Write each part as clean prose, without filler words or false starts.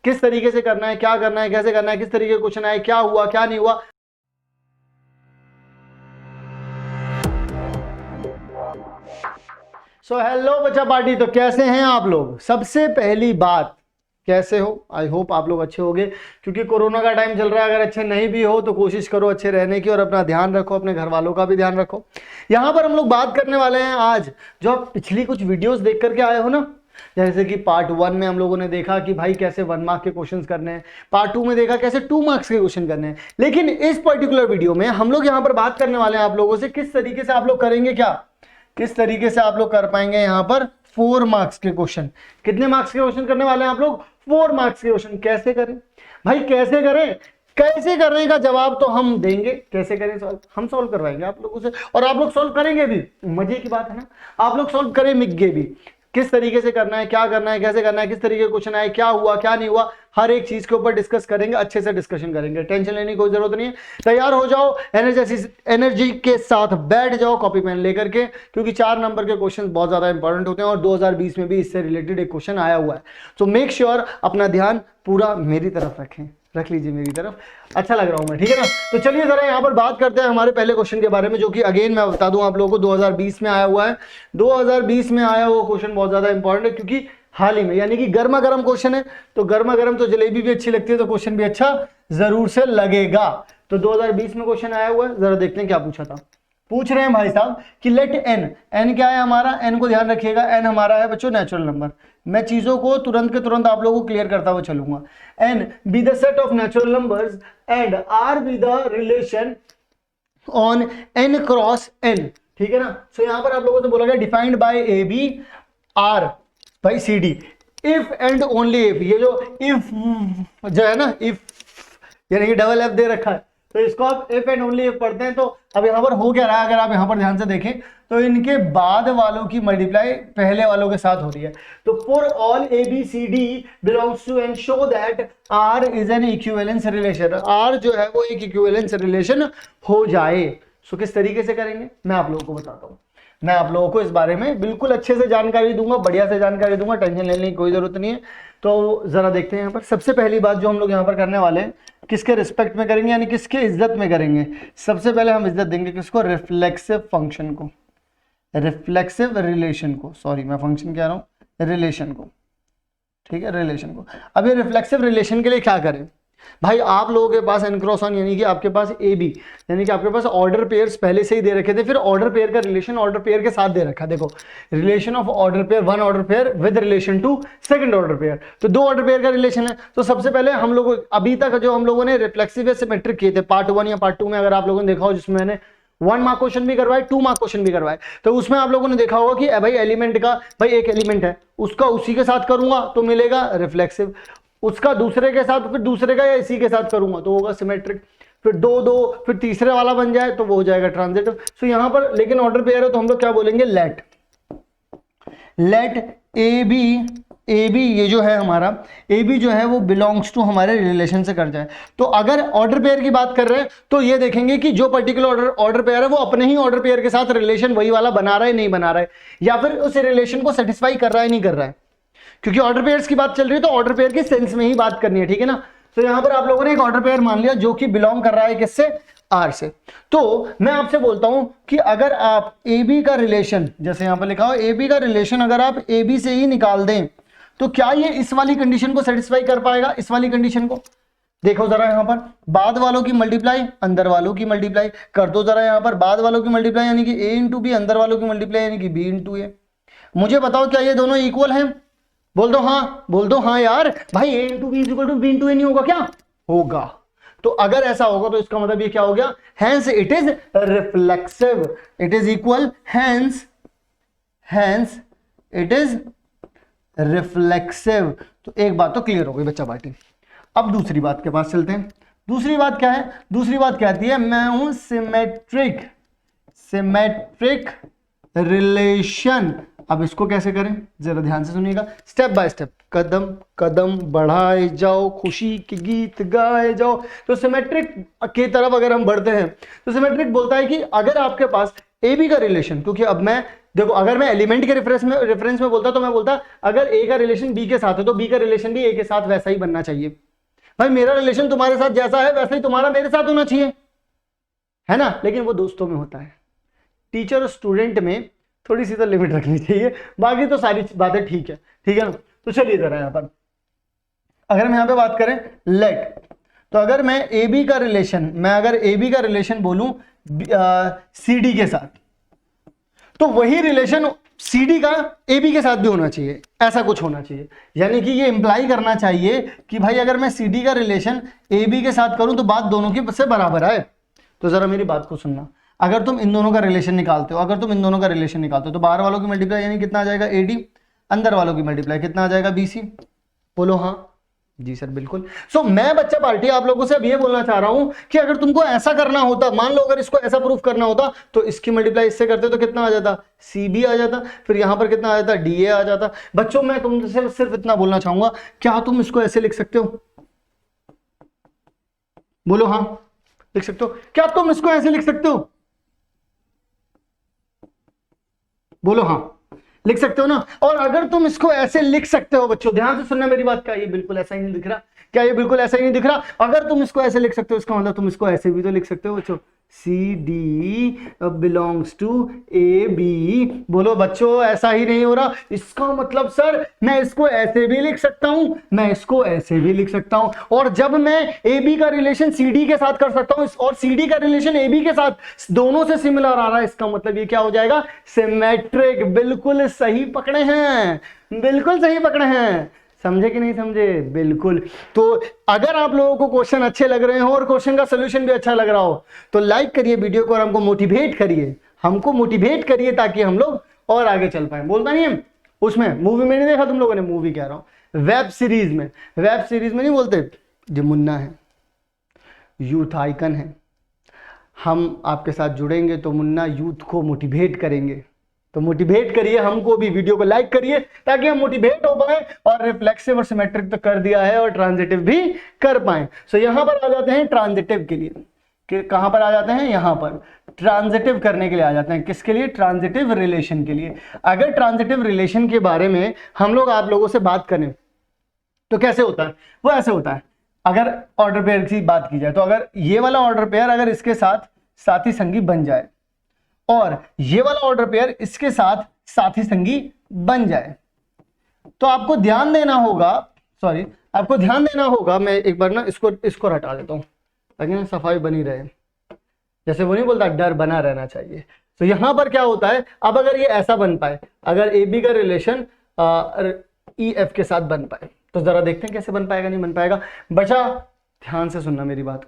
किस तरीके से करना है, क्या करना है, कैसे करना है, किस तरीके का क्वेश्चन आए, क्या हुआ क्या नहीं हुआ। सो हेलो बच्चा पार्टी, तो कैसे हैं आप लोग। सबसे पहली बात, कैसे हो, आई होप आप लोग अच्छे होंगे, क्योंकि कोरोना का टाइम चल रहा है। अगर अच्छे नहीं भी हो तो कोशिश करो अच्छे रहने की, और अपना ध्यान रखो, अपने घर वालों का भी ध्यान रखो। यहाँ पर हम लोग बात करने वाले हैं आज, जो आप पिछली कुछ वीडियोस देख करके आए हो ना, जैसे कि पार्ट 1 में हम लोगों ने देखा कि भाई कैसे 1 मार्क के क्वेश्चंस करने हैं, पार्ट 2 में देखा कैसे 2 मार्क्स के क्वेश्चन करने हैं। लेकिन इस पर्टिकुलर वीडियो में हम लोग यहाँ पर बात करने वाले हैं आप लोगों से, किस तरीके से आप लोग करेंगे, क्या किस तरीके से आप लोग कर पाएंगे यहाँ पर 4 मार्क्स के क्वेश्चन। कितने मार्क्स के क्वेश्चन करने वाले हैं आप लोग, 4 मार्क्स के क्वेश्चन। कैसे करें भाई, कैसे करें, कैसे करने का जवाब तो हम देंगे। कैसे करें सॉल्व, हम सॉल्व करवाएंगे आप लोगों से, और आप लोग सॉल्व करेंगे भी। मजे की बात है ना, आप लोग सॉल्व करेंगे भी। किस तरीके से करना है, क्या करना है, कैसे करना है, किस तरीके का क्वेश्चन आए, क्या हुआ क्या नहीं हुआ, हर एक चीज के ऊपर डिस्कस करेंगे, अच्छे से डिस्कशन करेंगे। टेंशन लेने की कोई जरूरत नहीं है। तैयार हो जाओ, एनर्जी के साथ बैठ जाओ कॉपी पेन लेकर के, क्योंकि 4 नंबर के क्वेश्चन बहुत ज्यादा इंपॉर्टेंट होते हैं, और 2020 में भी इससे रिलेटेड एक क्वेश्चन आया हुआ है। तो मेक श्योर अपना ध्यान पूरा मेरी तरफ रखें, रख लीजिए मेरी तरफ। अच्छा लग रहा हूं मैं, ठीक है ना। तो चलिए जरा यहाँ पर बात करते हैं हमारे पहले क्वेश्चन के बारे में, जो कि अगेन मैं बता दूं आप लोगों को 2020 में आया हुआ है। 2020 में आया हुआ क्वेश्चन बहुत ज्यादा इंपॉर्टेंट है, क्योंकि हाल ही में, यानी कि गर्मा गर्म क्वेश्चन है। तो गर्मा गर्म तो जलेबी भी अच्छी लगती है, तो क्वेश्चन भी अच्छा जरूर से लगेगा। तो 2020 में क्वेश्चन आया हुआ है, जरा देखते हैं क्या पूछा था। पूछ रहे हैं भाई साहब कि लेट एन क्या है हमारा, एन को ध्यान रखिएगा, एन हमारा है बच्चों नेचुरल नंबर। मैं चीजों को तुरंत के तुरंत आप लोगों को क्लियर करता हुआ चलूंगा। N be the set of natural numbers and R be the relation on N cross N, ठीक है ना। सो यहां पर आप लोगों से बोला गया defined by A B R by C D, if and only if. ये जो इफ जो है ना, इफ यानी कि डबल एफ दे रखा है, तो इसको आप इफ एंड ओनली इफ पढ़ते हैं। तो अब यहां पर हो क्या रहा है, अगर आप यहां पर ध्यान से देखें तो इनके बाद वालों की मल्टीप्लाई पहले वालों के साथ हो रही है। तो for all A B C D belongs to and show that R is an equivalence relation, R जो है वो एक इक्विवेलेंस रिलेशन हो जाए। सो किस तरीके से करेंगे मैं आप लोगों को बताता हूं। मैं आप लोगों को इस बारे में बिल्कुल अच्छे से जानकारी दूंगा, बढ़िया से जानकारी दूंगा, टेंशन लेने की कोई जरूरत नहीं है। तो जरा देखते हैं यहाँ पर। सबसे पहली बात जो हम लोग यहाँ पर करने वाले हैं, किसके रिस्पेक्ट में करेंगे, यानी किसके इज्जत में करेंगे। सबसे पहले हम इज्जत देंगे किसको, रिफ्लेक्सिव फंक्शन को, रिफ्लेक्सिव रिलेशन को, सॉरी मैं फंक्शन कह रहा हूं, रिलेशन को, ठीक है, रिलेशन को। अब ये रिफ्लेक्सिव रिलेशन के लिए क्या करें भाई, आप लोगों के पास एन क्रॉस ऑन यानी कि आपके पास ए बी, यानी कि आपके पास ऑर्डर पेयर्स पहले से ही दे रखे थे, फिर ऑर्डर पेयर का रिलेशन ऑर्डर पेयर के साथ दे रखा। देखो relation of order pair, 1 order pair with relation to second order pair, तो 2 ऑर्डर पेयर का रिलेशन है। तो सबसे पहले हम लोग अभी तक जो हम लोगों ने रिफ्लेक्सिव या सिमेट्रिक किए थे पार्ट 1 या पार्ट 2 में, अगर आप लोगों ने देखा हो, जिसमें मैंने 1 मार्क क्वेश्चन भी करवाए, 2 मार्क क्वेश्चन भी करवाए, तो उसमें आप लोगों ने देखा होगा कि भाई एलिमेंट का, भाई एक एलिमेंट है उसका उसी के साथ करूंगा तो मिलेगा रिफ्लेक्सिव, उसका दूसरे के साथ, फिर दूसरे का या इसी के साथ करूंगा तो होगा सिमेट्रिक, फिर 2 फिर तीसरे वाला बन जाए तो वो हो जाएगा ट्रांजिटिव। सो यहां पर लेकिन ऑर्डर पेयर है तो हम लोग क्या बोलेंगे, लेट ए बी ये जो है हमारा ए बी जो है वो बिलोंग्स टू हमारे रिलेशन से कर जाए। तो अगर ऑर्डर पेयर की बात कर रहे हैं तो ये देखेंगे कि जो पर्टिकुलर ऑर्डर पेयर है वो अपने ही ऑर्डर पेयर के साथ रिलेशन वही वाला बना रहा है नहीं बना रहा है, या फिर उस रिलेशन को सेटिस्फाई कर रहा है नहीं कर रहा है। क्योंकि ऑर्डर पेयर्स की बात चल रही है तो ऑर्डर पेयर के सेंस में ही बात करनी है, ठीक है ना। तो यहां पर आप लोगों ने एक ऑर्डर पेयर मान लिया जो कि बिलोंग कर रहा है किससे, आर से। तो मैं आपसे बोलता हूं कि अगर आप ए बी का रिलेशन, जैसे यहां पर लिखा हो ए बी का रिलेशन अगर आप ए बी से ही निकाल दें तो क्या ये इस वाली कंडीशन को सेटिस्फाई कर पाएगा, इस वाली कंडीशन को। देखो जरा यहां पर बाद वालों की मल्टीप्लाई अंदर वालों की मल्टीप्लाई कर दो जरा, यहां पर बाद वालों की मल्टीप्लाई यानी कि ए इंटू बी, अंदर वालों की मल्टीप्लाई यानी कि बी इंटू ए। मुझे बताओ क्या ये दोनों इक्वल हैं, बोल दो हाँ यार भाई, A into B is equal to B into A नहीं होगा क्या, होगा। तो अगर ऐसा होगा तो इसका मतलब ये क्या हो गया, hence it is reflexive, it is equal, hence it is reflexive. तो एक बात तो क्लियर हो गई बच्चा पार्टी। अब दूसरी बात के पास चलते हैं। दूसरी बात क्या है, दूसरी बात कहती है मैं हूं सिमेट्रिक रिलेशन। अब इसको कैसे करें जरा ध्यान से सुनिएगा, स्टेप बाय स्टेप, कदम कदम बढ़ाए जाओ, खुशी के गीत गाए जाओ। तो सिमेट्रिक की तरफ अगर हम बढ़ते हैं तो सिमेट्रिक बोलता है कि अगर आपके पास ए बी का रिलेशन, क्योंकि अब मैं देखो अगर मैं एलिमेंट के रेफरेंस में बोलता तो मैं बोलता अगर ए का रिलेशन बी के साथ है तो बी का रिलेशन भी ए के साथ वैसा ही बनना चाहिए। भाई मेरा रिलेशन तुम्हारे साथ जैसा है वैसा ही तुम्हारा मेरे साथ होना चाहिए, है ना। लेकिन वो दोस्तों में होता है, टीचर और स्टूडेंट में थोड़ी सी तो लिमिट रखनी चाहिए, बाकी तो सारी बातें ठीक है ना। तो चलिए जरा यहां पर अगर हम यहां पे बात करें लेट, तो अगर मैं ए बी का रिलेशन बोलूं सी डी के साथ, तो वही रिलेशन सी डी का ए बी के साथ भी होना चाहिए, ऐसा कुछ होना चाहिए। यानी कि ये इंप्लाई करना चाहिए कि भाई अगर मैं सी डी का रिलेशन ए बी के साथ करूं तो बात दोनों की से बराबर है। तो जरा मेरी बात को सुनना, अगर तुम इन दोनों का रिलेशन निकालते हो तो बाहर वालों की मल्टीप्लाई यानी कितना आ जाएगा ए डी, अंदर वालों की मल्टीप्लाई कितना आ जाएगा बी सी। बोलो हाँ जी सर बिल्कुल। सो मैं बच्चा पार्टी आप लोगों से अब ये बोलना चाह रहा हूं कि अगर तुमको ऐसा करना होता, मान लो अगर इसको ऐसा प्रूफ करना होता तो इसकी मल्टीप्लाई इससे करते तो कितना आ जाता, सी बी आ जाता, फिर यहां पर कितना आ जाता, डी ए आ जाता। बच्चों मैं तुमसे सिर्फ इतना बोलना चाहूंगा, क्या तुम इसको ऐसे लिख सकते हो? बोलो हाँ लिख सकते हो, क्या तुम इसको ऐसे लिख सकते हो? बोलो हाँ लिख सकते हो ना। और अगर तुम इसको ऐसे लिख सकते हो, बच्चों ध्यान से सुनना मेरी बात, क्या ये बिल्कुल ऐसा ही नहीं दिख रहा? क्या ये बिल्कुल ऐसा ही नहीं दिख रहा? अगर तुम इसको ऐसे लिख सकते हो इसका मतलब तुम इसको ऐसे भी तो लिख सकते हो बच्चों, C D belongs to A B. बोलो बच्चों ऐसा ही नहीं हो रहा? इसका मतलब सर मैं इसको ऐसे भी लिख सकता हूं, मैं इसको ऐसे भी लिख सकता हूं, और जब मैं ए बी का रिलेशन सी डी के साथ कर सकता हूं और सी डी का रिलेशन ए बी के साथ दोनों से सिमिलर आ रहा है, इसका मतलब ये क्या हो जाएगा, सिमेट्रिक। बिल्कुल सही पकड़े हैं, बिल्कुल सही पकड़े हैं, समझे कि नहीं समझे? बिल्कुल। तो अगर आप लोगों को क्वेश्चन अच्छे लग रहे हो और क्वेश्चन का सोल्यूशन भी अच्छा लग रहा हो तो लाइक करिए वीडियो को और हमको मोटिवेट करिए ताकि हम लोग और आगे चल पाए। बोलता नहीं है उसमें मूवी में नहीं देखा तुम लोगों ने, मूवी कह रहा हूं वेब सीरीज में नहीं बोलते, जो मुन्ना है यूथ आइकन है, हम आपके साथ जुड़ेंगे तो मुन्ना यूथ को मोटिवेट करेंगे। तो मोटिवेट करिए हमको भी, वीडियो को लाइक करिए ताकि हम मोटिवेट हो पाए और रिफ्लेक्सिव और सिमेट्रिक तो कर दिया है और ट्रांजिटिव भी कर पाए। सो यहां पर आ जाते हैं ट्रांजिटिव के लिए, कि कहां पर आ जाते हैं, यहां पर ट्रांजिटिव करने के लिए आ जाते हैं। किसके लिए? ट्रांजिटिव रिलेशन के लिए। अगर ट्रांजिटिव रिलेशन के बारे में हम लोग आप लोगों से बात करें तो कैसे होता है? वो ऐसे होता है, अगर ऑर्डर पेयर की बात की जाए तो अगर ये वाला ऑर्डर पेयर अगर इसके साथ साथी संगी बन जाए और ये वाला ऑर्डर पेयर इसके साथ साथी संगी बन जाए तो आपको ध्यान देना होगा, मैं एक बार ना इसको हटा देता हूं ताकि ना सफाई बनी रहे। जैसे वो नहीं बोलता डर बना रहना चाहिए, तो यहां पर क्या होता है, अब अगर ये ऐसा बन पाए, अगर ए बी का रिलेशन ई एफ के साथ बन पाए तो जरा देखते हैं कैसे बन पाएगा, नहीं बन पाएगा। बच्चा ध्यान से सुनना मेरी बात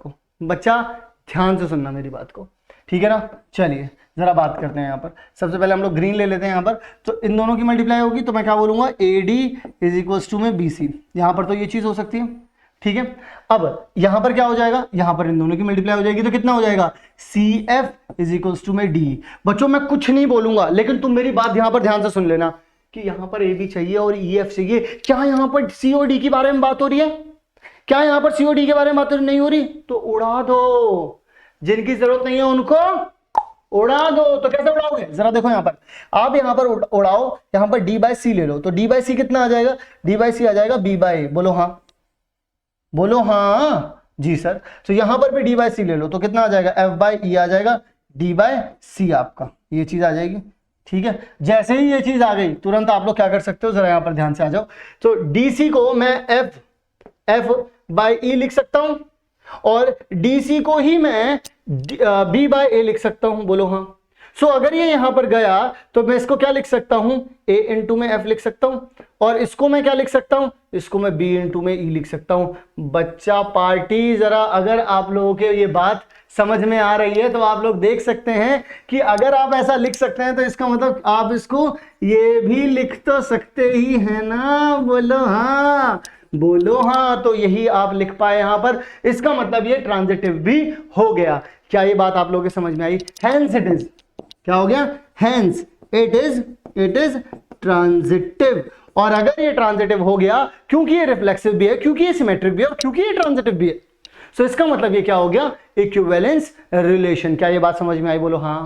को, ठीक है ना। चलिए जरा बात करते हैं। यहाँ पर सबसे पहले हम लोग ग्रीन ले लेते हैं। यहाँ पर तो इन दोनों की मल्टीप्लाई होगी तो मैं क्या बोलूंगा, A D is equals to में बी सी। यहाँ पर तो ये चीज हो सकती है, ठीक है। अब यहाँ पर क्या हो जाएगा, यहाँ पर इन दोनों की मल्टीप्लाई हो जाएगी तो कितना हो जाएगा, C F is equals to में डी। बच्चों मैं कुछ नहीं बोलूंगा लेकिन तुम मेरी बात यहाँ पर ध्यान से सुन लेना कि यहाँ पर ए बी चाहिए और ई एफ चाहिए। क्या यहाँ पर सी ओ डी के बारे में बात हो रही है? क्या यहाँ पर सी ओ डी के बारे में बात नहीं हो रही? तो उड़ा दो, जिनकी जरूरत नहीं है उनको उड़ा दो। तो कैसे उड़ाओगे, जरा देखो यहाँ पर, आप यहाँ पर उड़ाओ, यहाँ पर डी बाय सी ले लो तो डी बाय सी कितना आ जाएगा, डी बाय सी आ जाएगा बी बाय ए। बोलो हाँ जी सर। तो यहाँ पर भी डी बाय सी ले लो तो कितना आ जाएगा, एफ बाय ई आ जाएगा डी बाय सी, आपका ये चीज आ जाएगी, ठीक है। जैसे ही ये चीज आ गई तुरंत आप लोग क्या कर सकते हो, जरा यहाँ पर ध्यान से आ जाओ। तो डी सी को मैं एफ बाय ई लिख सकता हूं और डीसी को ही मैं बी बाय ए लिख सकता हूं। बोलो हाँ। सो अगर ये यहां पर गया तो मैं इसको क्या लिख सकता हूं, ए इंटू में एफ लिख सकता हूं, और इसको मैं क्या लिख सकता हूं, इसको मैं बी इंटू में ई लिख सकता हूं। बच्चा पार्टी, जरा अगर आप लोगों के ये बात समझ में आ रही है तो आप लोग देख सकते हैं कि अगर आप ऐसा लिख सकते हैं तो इसका मतलब आप इसको ये भी लिख तो सकते ही है ना। बोलो हाँ। तो यही आप लिख पाए यहां पर, इसका मतलब ये ट्रांजिटिव भी हो गया। क्या ये बात आप लोगों के समझ में आई? हेंस इट इज, क्या हो गया, हेंस इट इज ट्रांजिटिव। और अगर ये ट्रांजिटिव हो गया क्योंकि ये रिफ्लेक्सिव भी है, क्योंकि ये सिमेट्रिक भी है और क्योंकि ये ट्रांजिटिव भी है, सो इसका मतलब ये क्या हो गया, इक्विवेलेंस रिलेशन। क्या ये बात समझ में आई? बोलो हाँ।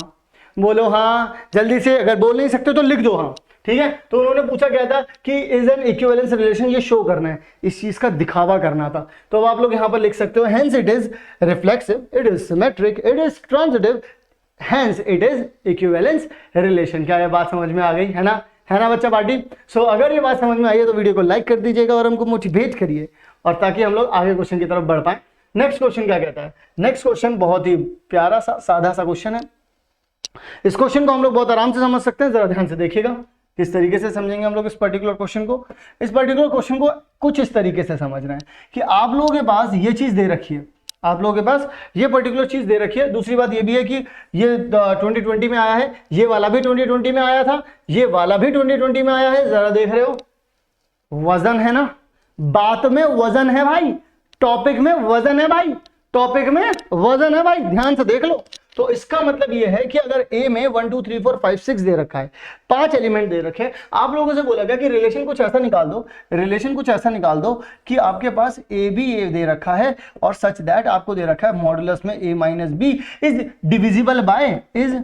बोलो हाँ जल्दी से, अगर बोल नहीं सकते तो लिख दो हाँ, ठीक है। तो उन्होंने पूछा क्या था कि इज एन इक्विवेलेंस रिलेशन, ये शो करना है, इस चीज का दिखावा करना था। तो अब आप लोग यहां पर लिख सकते हो hence it is reflexive, it is symmetric, it is transitive, hence it is equivalence relation. क्या ये बात समझ में आ गई है ना, है ना बच्चा पार्टी। सो अगर ये बात समझ में आई है तो वीडियो को लाइक कर दीजिएगा और हमको मोटिवेट करिए, और ताकि हम लोग आगे क्वेश्चन की तरफ बढ़ पाए। नेक्स्ट क्वेश्चन क्या कहता है, नेक्स्ट क्वेश्चन बहुत ही प्यारा सा साधा सा क्वेश्चन है। इस क्वेश्चन को हम लोग बहुत आराम से समझ सकते हैं, जरा ध्यान से देखिएगा किस तरीके से समझेंगे हम लोग इस पर्टिकुलर क्वेश्चन को। इस पर्टिकुलर क्वेश्चन को कुछ इस तरीके से समझना है कि आप लोगों के पास ये चीज दे रखी है, आप लोगों के पास ये पर्टिकुलर चीज दे रखी है। दूसरी बात ये भी है कि ये 2020 में आया है, ये वाला भी 2020 में आया था, ये वाला भी 2020 में आया है, जरा देख रहे हो, वजन है ना, बात में वजन है भाई, टॉपिक में वजन है भाई, टॉपिक में वजन है भाई, ध्यान से देख लो। तो इसका मतलब यह है कि अगर ए में 1 2 3 4 5 6 दे रखा है, 5 एलिमेंट दे रखे हैं, आप लोगों से बोला गया कि रिलेशन कुछ ऐसा निकाल दो, रिलेशन कुछ ऐसा निकाल दो कि आपके पास ए बी ए दे रखा है और सच दैट आपको दे रखा है मॉडुलस में A minus B is divisible by, is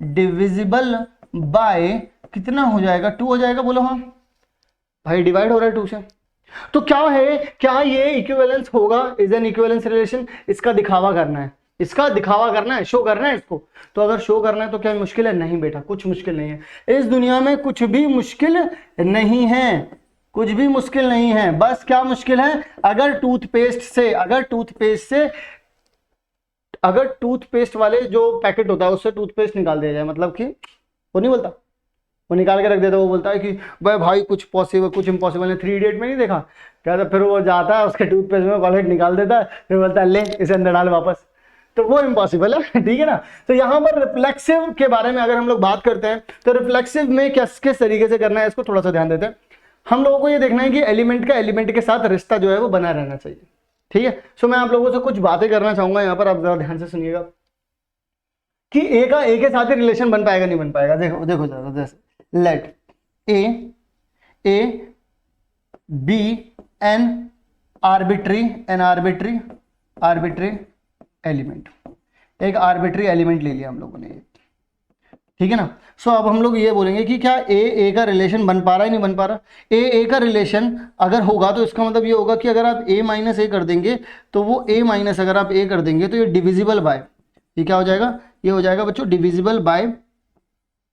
divisible by कितना हो जाएगा, 2 हो जाएगा, बोलो हाँ भाई, डिवाइड हो रहा है 2 से। तो क्या है, क्या ये इक्विवेलेंस होगा, इज एन इक्विवेलेंस रिलेशन, इसका दिखावा करना है, इसका दिखावा करना है, शो करना है इसको। तो अगर शो करना है तो क्या मुश्किल है, नहीं बेटा कुछ मुश्किल नहीं है, इस दुनिया में कुछ भी मुश्किल नहीं है, कुछ भी मुश्किल नहीं है। बस क्या मुश्किल है, अगर टूथपेस्ट वाले जो पैकेट होता है उससे टूथपेस्ट निकाल दिया जाए, मतलब कि वो नहीं बोलता, वो निकाल के रख देता, वो बोलता है कि भाई कुछ पॉसिबल कुछ इम्पॉसिबल है। 3 इडियट में नहीं देखा क्या था, फिर वो जाता है उसके टूथपेस्ट में कॉलेट निकाल देता है, फिर बोलता है ले इसे अंदर डाल वापस, तो वो इम्पॉसिबल है, ठीक है ना। तो यहाँ पर रिफ्लेक्सिव के बारे में अगर हम लोग बात करते हैं तो रिफ्लेक्सिव में किस तरीके से करना है इसको थोड़ा सा ध्यान देते हैं। हम लोगों को ये देखना है कि एलिमेंट का एलिमेंट के साथ रिश्ता जो है वो बना रहना चाहिए, ठीक है। सो मैं आप लोगों से कुछ बातें करना चाहूंगा यहाँ पर, आप जरा ध्यान से सुनिएगा कि ए का ए के साथ ही रिलेशन बन पाएगा नहीं बन पाएगा। देखो देखो जरा, जैसे let A B an arbitrary element, एक आर्बिट्री एलिमेंट ले लिया हम लोगों ने, ठीक है ना। सो अब हम लोग ये बोलेंगे कि क्या ए का रिलेशन बन पा रहा है नहीं बन पा रहा। ए का रिलेशन अगर होगा तो इसका मतलब ये होगा कि अगर आप ए माइनस ए कर देंगे तो वो ए माइनस अगर आप ए कर देंगे तो ये डिविजिबल बाय, ये क्या हो जाएगा, ये हो जाएगा बच्चों डिविजिबल बाय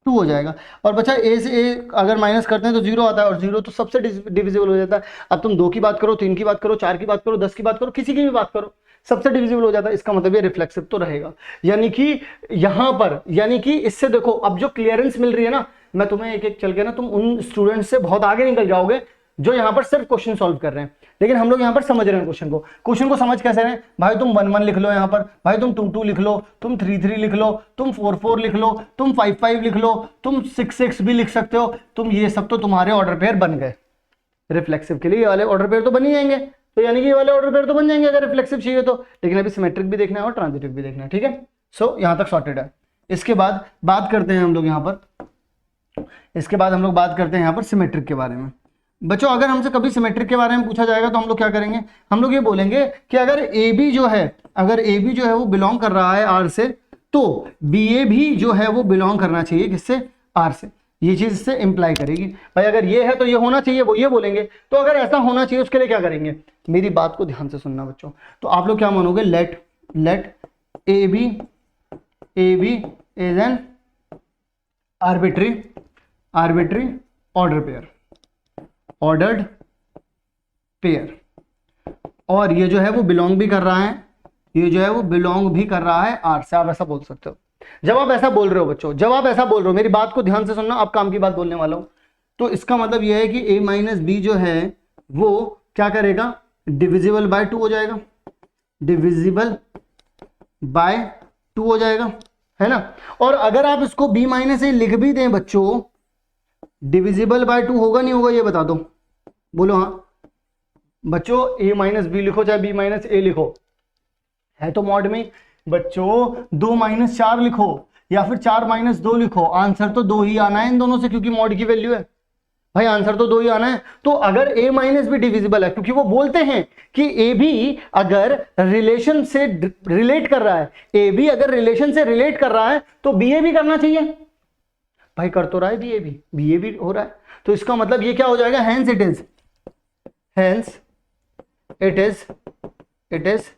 2 हो जाएगा। और बच्चा ए से ए अगर माइनस करते हैं तो 0 आता है, और 0 तो सबसे डिविजिबल हो जाता है। अब तुम 2 की बात करो, 3 की बात करो, 4 की बात करो, 10 की बात करो, किसी की भी बात करो, सबसे डिविजिबल हो जाता है। इसका मतलब ये रिफ्लेक्सिव तो रहेगा, यानी कि यहां पर, यानी कि इससे देखो अब जो क्लियरेंस मिल रही है ना, मैं तुम्हें एक एक चल के ना, तुम उन स्टूडेंट से बहुत आगे निकल जाओगे जो यहाँ पर सिर्फ क्वेश्चन सॉल्व कर रहे हैं, लेकिन हम लोग यहाँ पर समझ रहे हैं क्वेश्चन को समझ कैसे रहे हैं भाई। तुम 1 1 लिख लो यहाँ पर, भाई तुम 2 2 लिख लो, तुम 3 3 लिख लो, तुम 4 4 लिख लो, तुम 5 5 लिख लो, तुम 6 6 भी लिख सकते हो, तुम ये सब तो तुम्हारे ऑर्डर पेयर बन गए। रिफ्लेक्सिव के लिए ये वाले ऑर्डर पेयर तो बन ही जाएंगे, तो यानी कि ये वाले ऑर्डर पेयर तो बन जाएंगे अगर रिफ्लेक्सिव चाहिए तो, लेकिन अभी सिमेट्रिक भी देखना है और ट्रांजिटिव भी देखना है, ठीक है। सो यहाँ तक सॉर्टेड है। इसके बाद बात करते हैं हम लोग यहाँ पर, सिमेट्रिक के बारे में। बच्चों अगर हमसे कभी सिमेट्रिक के बारे में पूछा जाएगा तो हम लोग क्या करेंगे, हम लोग ये बोलेंगे कि अगर ए बी जो है वो बिलोंग कर रहा है आर से, तो बी ए भी जो है वो बिलोंग करना चाहिए किससे, आर से। ये चीज इससे इंप्लाई करेगी भाई, अगर ये है तो ये होना चाहिए, वो ये बोलेंगे। तो अगर ऐसा होना चाहिए उसके लिए क्या करेंगे, मेरी बात को ध्यान से सुनना बच्चों। तो आप लोग क्या मानोगे, let A B is an arbitrary ordered pair, और ये जो है वो बिलोंग भी कर रहा है, आर से। आप ऐसा बोल सकते हो जब आप ऐसा बोल रहे हो बच्चों, जब आप ऐसा बोल रहे हो, मेरी बात को ध्यान से सुनना, आप काम की बात बोलने वाला हूं। तो इसका मतलब यह है कि a माइनस बी जो है वो क्या करेगा, डिविजिबल बाय 2 हो जाएगा, है ना। और अगर आप इसको b माइनस ए लिख भी दें बच्चों, डिविजिबल बाय 2 होगा नहीं होगा, ये बता दो, बोलो हाँ बच्चों। a माइनस बी लिखो चाहे b माइनस ए लिखो, है तो मॉड में बच्चों। 2 माइनस 4 लिखो या फिर 4 माइनस 2 लिखो, आंसर तो 2 ही आना है इन दोनों से, क्योंकि मॉड की वैल्यू है। भाई आंसर तो 2 ही आना है। तो अगर a माइनस बी डिविजिबल है, क्योंकि वो बोलते हैं कि ए भी अगर रिलेशन से रिलेट कर रहा है, ए भी अगर रिलेशन से रिलेट कर रहा है तो बी ए भी करना चाहिए। भाई कर तो रहा है बी ए भी हो रहा है, तो इसका मतलब ये क्या हो जाएगा, हेंस इट इज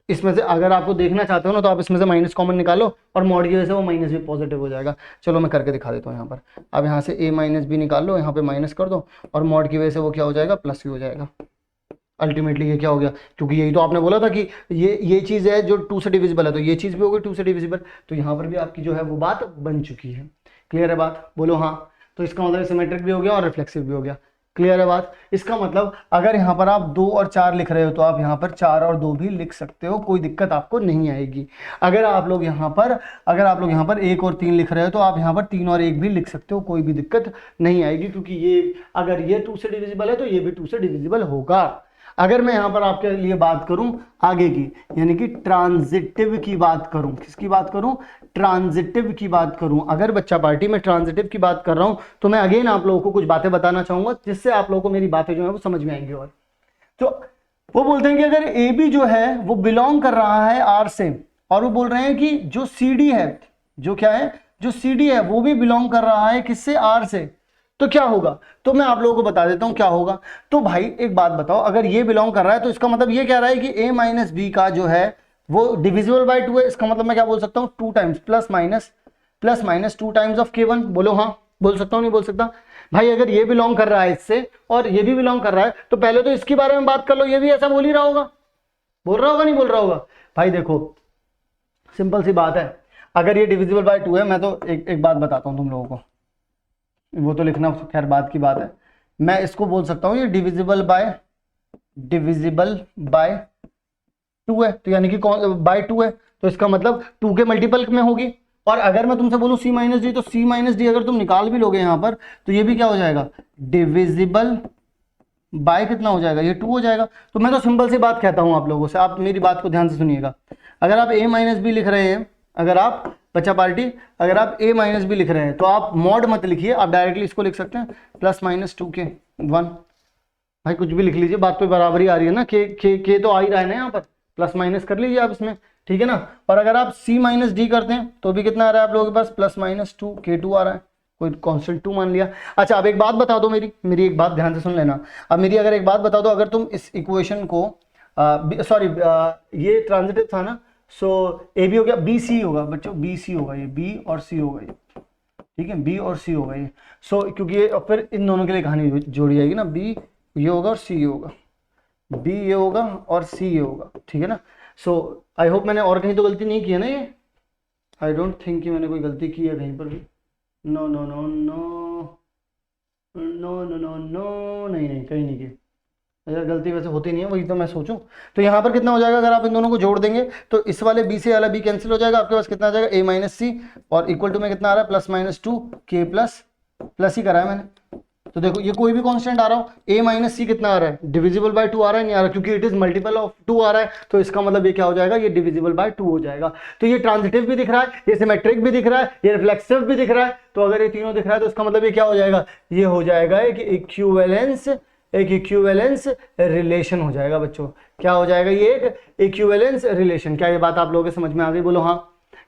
इसमें से अगर आपको देखना चाहते हो ना तो आप इसमें से माइनस कॉमन निकालो और मॉड की वजह से वो माइनस भी पॉजिटिव हो जाएगा। चलो मैं करके दिखा देता हूँ यहाँ पर। अब यहाँ से a माइनस बी निकाल लो, यहाँ पे माइनस कर दो और मॉड की वजह से वो क्या हो जाएगा, प्लस ही हो जाएगा। अल्टीमेटली ये क्या हो गया, क्योंकि यही तो आपने बोला था कि ये चीज़ है जो 2 से डिविजिबल है, तो ये चीज़ भी होगी 2 से डिविजिबल, तो यहाँ पर भी आपकी जो है वो बात बन चुकी है। क्लियर है बात, बोलो हाँ। तो इसका मतलब सिमेट्रिक भी हो गया और रिफ्लेक्सिव भी हो गया। क्लियर है बात। इसका मतलब अगर यहाँ पर आप 2 और 4 लिख रहे हो तो आप यहाँ पर 4 और 2 भी लिख सकते हो, कोई दिक्कत आपको नहीं आएगी। अगर आप लोग यहाँ पर 1 और 3 लिख रहे हो तो आप यहाँ पर 3 और 1 भी लिख सकते हो, कोई भी दिक्कत नहीं आएगी, क्योंकि ये अगर ये 2 से डिविजिबल है तो ये भी 2 से डिविजिबल होगा। अगर मैं यहाँ पर आपके लिए बात करूं आगे की, यानी कि ट्रांजिटिव की बात करूं, किसकी बात करूं, ट्रांजिटिव की बात करूं। अगर बच्चा पार्टी में ट्रांजिटिव की बात कर रहा हूं तो मैं अगेन आप लोगों को कुछ बातें बताना चाहूंगा जिससे आप लोगों को मेरी बातें जो है वो समझ में आएंगी। और तो वो बोलते हैं कि अगर ए बी जो है वो बिलोंग कर रहा है आर से, और वो बोल रहे हैं कि जो सी डी है, जो क्या है, जो सी डी है वो भी बिलोंग कर रहा है किससे, आर से, तो क्या होगा। तो मैं आप लोगों को बता देता हूं क्या होगा। तो भाई एक बात बताओ, अगर ये बिलोंग कर रहा है तो इसका मतलब ये कह रहा है कि a माइनस बी का जो है वो डिविजिबल बाय 2 है। इसका मतलब मैं क्या बोल सकता हूं, 2 times plus minus 2 times of k1। बोलो हाँ, बोल सकता हूं नहीं बोल सकता। भाई अगर ये बिलोंग कर रहा है इससे और ये भी बिलोंग कर रहा है तो पहले तो इसके बारे में बात कर लो, ये भी ऐसा बोल ही रहा होगा, बोल रहा होगा नहीं बोल रहा होगा। भाई देखो सिंपल सी बात है, अगर ये डिविजिबल बाय 2 है, मैं तो एक बात बताता हूं तुम लोगों को, वो तो लिखना खैर बात की बात है, मैं इसको बोल सकता हूँ ये डिविजिबल बाय 2 है, तो यानी कि बाय 2 है, तो इसका मतलब 2 के मल्टीपल में होगी। और अगर मैं तुमसे बोलूँ c माइनस डी, तो c माइनस डी अगर तुम निकाल भी लोगे यहाँ पर तो ये भी क्या हो जाएगा, डिविजिबल बाय कितना हो जाएगा, ये 2 हो जाएगा। तो मैं तो सिंपल सी बात कहता हूँ आप लोगों से, आप मेरी बात को ध्यान से सुनिएगा। अगर आप a माइनस बी लिख रहे हैं, अगर आप बच्चा पार्टी अगर आप a माइनस बी लिख रहे हैं तो आप मॉड मत लिखिए, आप डायरेक्टली इसको लिख सकते हैं प्लस माइनस 2 के 1। भाई कुछ भी लिख लीजिए, बात तो बराबरी आ रही है ना, के तो आ ही रहा है ना यहाँ पर, प्लस माइनस कर लीजिए आप इसमें, ठीक है ना। और अगर आप c माइनस डी करते हैं तो भी कितना आ रहा है आप लोगों के पास, प्लस माइनस 2 k2 आ रहा है, कोई कांस्टेंट 2 मान लिया। अच्छा अब एक बात बता दो, मेरी एक बात ध्यान से सुन लेना। अब मेरी अगर एक बात बता दो, अगर तुम इस इक्वेशन को सॉरी ये ट्रांजिटिव था ना, सो ए बी हो गया, बी सी होगा बच्चों, बी सी होगा, ये बी और सी होगा ये, ठीक है, बी और सी होगा ये। सो क्योंकि ये फिर इन दोनों के लिए कहानी जोड़ी जाएगी ना, बी ये होगा और सी ये होगा, बी ये होगा और सी ये होगा, ठीक है ना। सो आई होप मैंने और कहीं तो गलती नहीं की है ना, ये आई डोंट थिंक कि मैंने कोई गलती की है कहीं पर भी। No no no no no no no no नहीं कहीं नहीं की, अगर गलती वैसे होती नहीं है, वही तो मैं सोचूं। तो यहाँ पर कितना हो जाएगा, अगर आप इन दोनों को जोड़ देंगे तो इस वाले b से वाला b कैंसिल हो जाएगा, आपके पास कितना आ जाएगा a माइनस सी, और इक्वल टू में कितना आ रहा है, प्लस माइनस 2 k प्लस ही करा है मैंने। तो देखो ये कोई भी कांस्टेंट आ रहा हो, a माइनस सी कितना आ रहा है, डिविजिबल बाय 2 आ रहा है, नहीं आ रहा, क्योंकि इट इज मल्टीपल ऑफ 2 आ रहा है, तो इसका मतलब ये क्या हो जाएगा, ये डिविजिबल बाय 2 हो जाएगा। तो ये ट्रांजिटिव भी दिख रहा है, ये सिमेट्रिक भी दिख रहा है, ये रिफ्लेक्सिव भी दिख रहा है। तो अगर ये तीनों दिख रहा है तो इसका मतलब ये क्या हो जाएगा, ये हो जाएगा एक इक्विवेलेंस रिलेशन हो जाएगा बच्चों। क्या हो जाएगा, ये एक इक्विवेलेंस रिलेशन। क्या ये बात आप लोगों के समझ में आ गई, बोलो हाँ।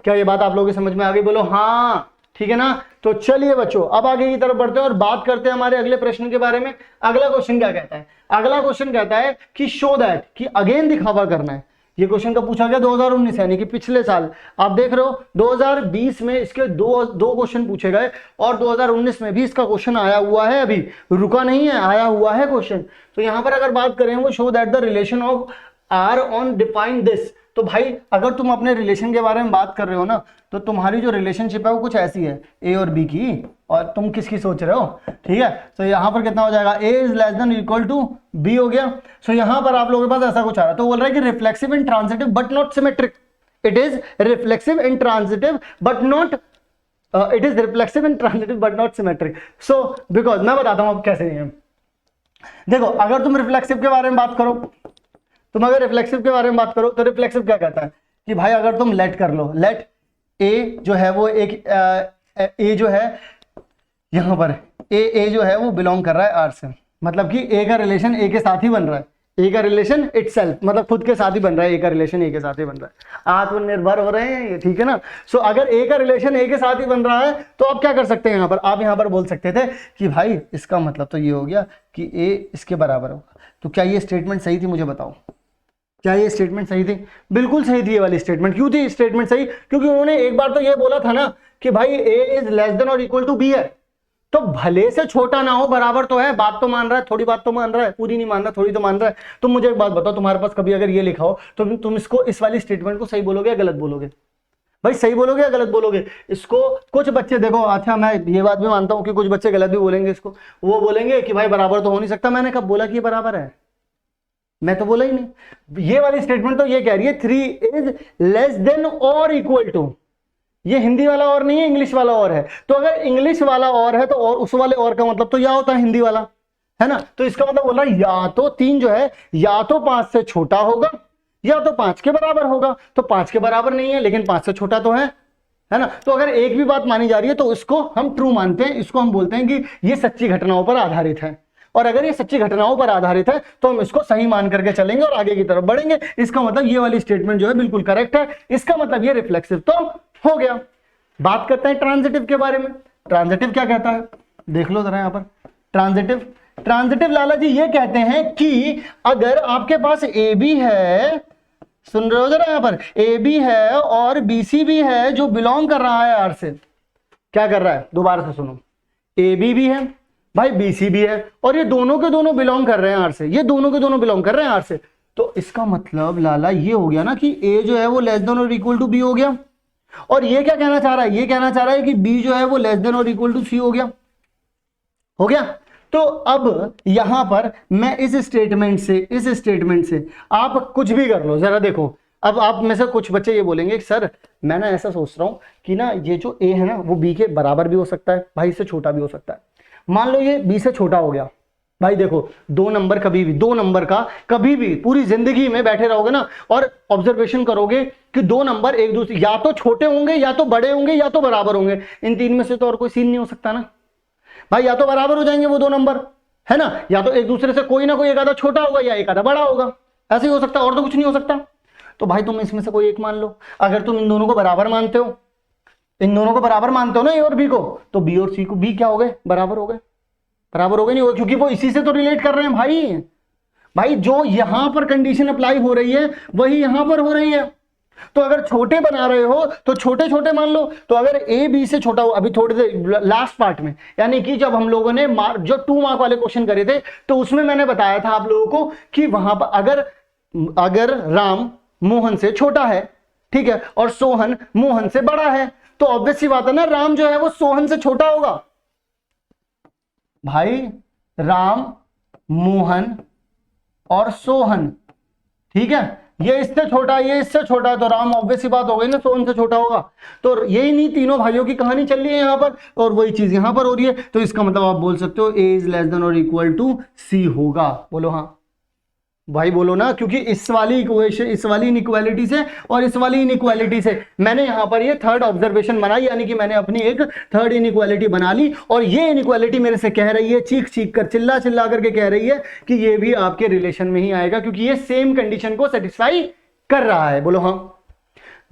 क्या ये बात आप लोगों के समझ में आ गई, बोलो हाँ, ठीक है ना। तो चलिए बच्चों अब आगे की तरफ बढ़ते हैं और बात करते हैं हमारे अगले प्रश्न के बारे में। अगला क्वेश्चन क्या कहता है, अगला क्वेश्चन कहता है कि शो दैट, कि अगेन दिखावा करना है। ये क्वेश्चन का पूछा गया 2019 यानी कि पिछले साल, आप देख रहे हो 2020 में इसके दो क्वेश्चन पूछे गए और 2019 में भी इसका क्वेश्चन आया हुआ है, अभी रुका नहीं है, आया हुआ है क्वेश्चन। तो यहां पर अगर बात करें वो show that the relation of R on define this, तो भाई अगर तुम अपने रिलेशन के बारे में बात कर रहे हो ना, तो तुम्हारी जो रिलेशनशिप है वो कुछ ऐसी है ए और बी की, और तुम किसकी सोच रहे हो, ठीक है। तो यहाँ पर कितना हो जाएगा, A is less than equal to B हो गया। सो यहाँ पर आप लोगों के पास ऐसा कुछ आ रहा है, तो बोल रहा है कि reflexive and transitive but not symmetric, it is reflexive and transitive but not it is reflexive and transitive but not symmetric. So because मैं बताता हूँ अब कैसे है। देखो अगर तुम रिफ्लेक्सिव के बारे में बात करो, तुम अगर रिफ्लेक्सिव के बारे में बात करो तो रिफ्लेक्सिव क्या कहता है कि भाई अगर तुम लेट कर लो, लेट ए जो है वो एक ए जो है यहां पर ए जो है वो बिलोंग कर रहा है आर से, मतलब कि ए का रिलेशन ए के साथ ही बन रहा है, ए का रिलेशन इटसेल्फ मतलब खुद के साथ ही बन रहा है, ए का रिलेशन ए के साथ ही बन रहा है, आत्मनिर्भर हो रहे हैं ये, ठीक है ना। सो अगर ए का रिलेशन ए के साथ ही बन रहा है तो आप क्या कर सकते हैं यहां पर, आप यहां पर बोल सकते थे कि भाई इसका मतलब तो ये हो गया कि ए इसके बराबर होगा। तो क्या ये स्टेटमेंट सही थी, मुझे बताओ, क्या ये स्टेटमेंट सही थी? बिल्कुल सही थी ये वाली स्टेटमेंट। क्यों थी स्टेटमेंट सही? क्योंकि उन्होंने एक बार तो ये बोला था ना कि भाई ए इज लेस देन और इक्वल टू बी है, तो भले से छोटा ना हो बराबर तो है। बात तो मान रहा है, थोड़ी बात तो मान रहा है, पूरी नहीं मान रहा, थोड़ी तो मान रहा है। तो मुझे एक बात बताओ, तुम्हारे पास कभी अगर ये लिखा हो तो तुम इसको, इस वाली स्टेटमेंट को सही बोलोगे या गलत बोलोगे? भाई सही बोलोगे या गलत बोलोगे इसको? कुछ बच्चे देखो, अच्छा मैं ये बात भी मानता हूं कि कुछ बच्चे गलत भी बोलेंगे इसको, वो बोलेंगे कि भाई बराबर तो हो नहीं सकता। मैंने कब बोला कि ये बराबर है? मैं तो बोला ही नहीं। ये वाली स्टेटमेंट तो ये कह रही है 3 इज लेस देन और इक्वल टू, ये हिंदी वाला और नहीं है, इंग्लिश वाला और है। तो अगर इंग्लिश वाला और है तो और उस वाले और का मतलब तो या होता है हिंदी वाला, है ना। तो इसका मतलब बोल रहा है या तो 3 जो है या तो 5 से छोटा होगा या तो 5 के बराबर होगा। तो 5 के बराबर नहीं है लेकिन 5 से छोटा तो है ना। तो अगर एक भी बात मानी जा रही है तो इसको हम ट्रू मानते हैं, इसको हम बोलते हैं कि ये सच्ची घटनाओं पर आधारित है। और अगर ये सच्ची घटनाओं पर आधारित है तो हम इसको सही मान करके चलेंगे और आगे की तरफ बढ़ेंगे। इसका मतलब ये वाली स्टेटमेंट जो है बिल्कुल करेक्ट है। इसका मतलब ये रिफ्लेक्सिव तो हो गया। बात करते हैं ट्रांजिटिव के बारे में। ट्रांजिटिव क्या कहता है, देख लो जरा यहां पर। ट्रांजिटिव लाला जी ये कहते हैं कि अगर आपके पास ए बी है, सुन रहे हो जरा यहां पर, ए बी है और बी सी भी है जो बिलोंग कर रहा है आर से। क्या कर रहा है, दोबारा से सुनो, ए बी भी है भाई, बी सी भी है, और ये दोनों के दोनों बिलोंग कर रहे हैं आर से, ये दोनों के दोनों बिलोंग कर रहे हैं आर से। तो इसका मतलब लाला ये हो गया ना कि ए जो है वो लेस देन और इक्वल टू बी हो गया। और ये क्या कहना चाह रहा है, ये कहना चाह रहा है कि बी जो है वो लेस देन और इक्वल टू सी हो गया। हो गया। तो अब यहां पर मैं इस स्टेटमेंट से आप कुछ भी कर लो। जरा देखो, अब आप में से कुछ बच्चे ये बोलेंगे सर मैं ना ऐसा सोच रहा हूं कि ना ये जो ए है ना वो बी के बराबर भी हो सकता है, भाई इससे छोटा भी हो सकता है। मान लो ये बी से छोटा हो गया, भाई देखो 2 नंबर कभी भी, 2 नंबर का कभी भी पूरी जिंदगी में बैठे रहोगे ना और ऑब्जर्वेशन करोगे कि 2 नंबर एक दूसरे या तो छोटे होंगे या तो बड़े होंगे या तो बराबर होंगे। इन 3 में से तो और कोई सीन नहीं हो सकता ना भाई, या तो बराबर हो जाएंगे वो 2 नंबर, है ना, या तो एक दूसरे से कोई ना कोई एक आधा छोटा होगा या एक आधा बड़ा होगा, ऐसे ही हो सकता है, और तो कुछ नहीं हो सकता। तो भाई तुम इसमें से कोई एक मान लो। अगर तुम इन दोनों को बराबर मानते हो, इन दोनों को बराबर मानते हो ना, ए और बी को, तो बी और सी को, बी क्या हो गए, बराबर हो गए। बराबर हो गए नहीं हो, क्योंकि वो इसी से तो रिलेट कर रहे हैं भाई। भाई जो यहां पर कंडीशन अप्लाई हो रही है वही यहां पर हो रही है। तो अगर छोटे बना रहे हो तो छोटे छोटे मान लो। तो अगर ए बी से छोटा हो, अभी थोड़ी देर लास्ट पार्ट में, यानी कि जब हम लोगों ने जो 2 मार्क वाले क्वेश्चन करे थे तो उसमें मैंने बताया था आप लोगों को कि वहां पर अगर राम मोहन से छोटा है, ठीक है, और सोहन मोहन से बड़ा है, तो ऑब्वियस सी बात है ना, राम जो है वो सोहन से छोटा होगा। भाई राम, मोहन और सोहन, ठीक है, ये इससे छोटा, ये इससे छोटा, तो राम ऑब्वियस सी बात हो गई ना सोहन से छोटा होगा। तो यही नहीं तीनों भाइयों की कहानी चल रही है यहां पर, और वही चीज यहां पर हो रही है। तो इसका मतलब आप बोल सकते हो ए इज लेस देन और इक्वल टू सी होगा। बोलो हाँ भाई, बोलो ना, क्योंकि इस वाली इक्वेशन, इस वाली इनइक्वालिटी से और इस वाली इनइक्वालिटी से मैंने यहां पर ये थर्ड ऑब्जर्वेशन बनाई, यानी कि मैंने अपनी एक थर्ड इनइक्वालिटी बना ली। और ये इनइक्वालिटी मेरे से कह रही है, चीख चीख कर, चिल्ला चिल्ला करके कह रही है कि ये भी आपके रिलेशन में ही आएगा, क्योंकि ये सेम कंडीशन को सेटिस्फाई कर रहा है। बोलो हाँ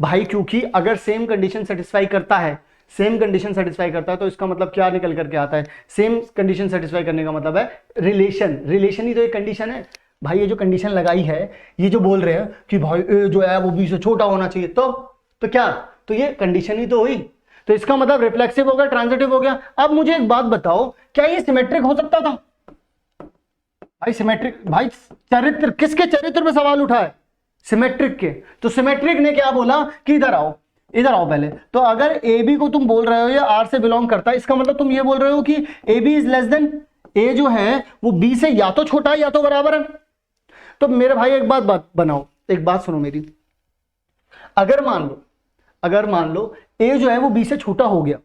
भाई, क्योंकि अगर सेम कंडीशन सेटिस्फाई करता है, सेम कंडीशन सेटिस्फाई करता है, तो इसका मतलब क्या निकल करके आता है, सेम कंडीशन सेटिस्फाई करने का मतलब है रिलेशन। रिलेशन ही तो एक कंडीशन है भाई। ये जो कंडीशन लगाई है, ये जो बोल रहे हैं कि भाई ए जो है वो बी से छोटा होना चाहिए, तो क्या, तो ये कंडीशन ही तो हुई। तो इसका मतलब रिफ्लेक्सिव हो गया, ट्रांजिटिव हो गया। अब मुझे एक बात बताओ, क्या ये सिमेट्रिक हो सकता था? भाई सिमेट्रिक, भाई चरित्र, किसके चरित्र पे सवाल उठा है? सिमेट्रिक के। तो सिमेट्रिक ने क्या बोला कि इधर आओ, इधर आओ पहले। तो अगर ए बी को तुम बोल रहे हो ये आर से बिलोंग करता है, इसका मतलब तुम ये बोल रहे हो कि A B is less than, A जो है वो बी से या तो छोटा है या तो बराबर है। तो मेरे भाई एक बात बनाओ, एक बात सुनो मेरी। अगर मान लो ए जो है वो बी से छोटा हो गया,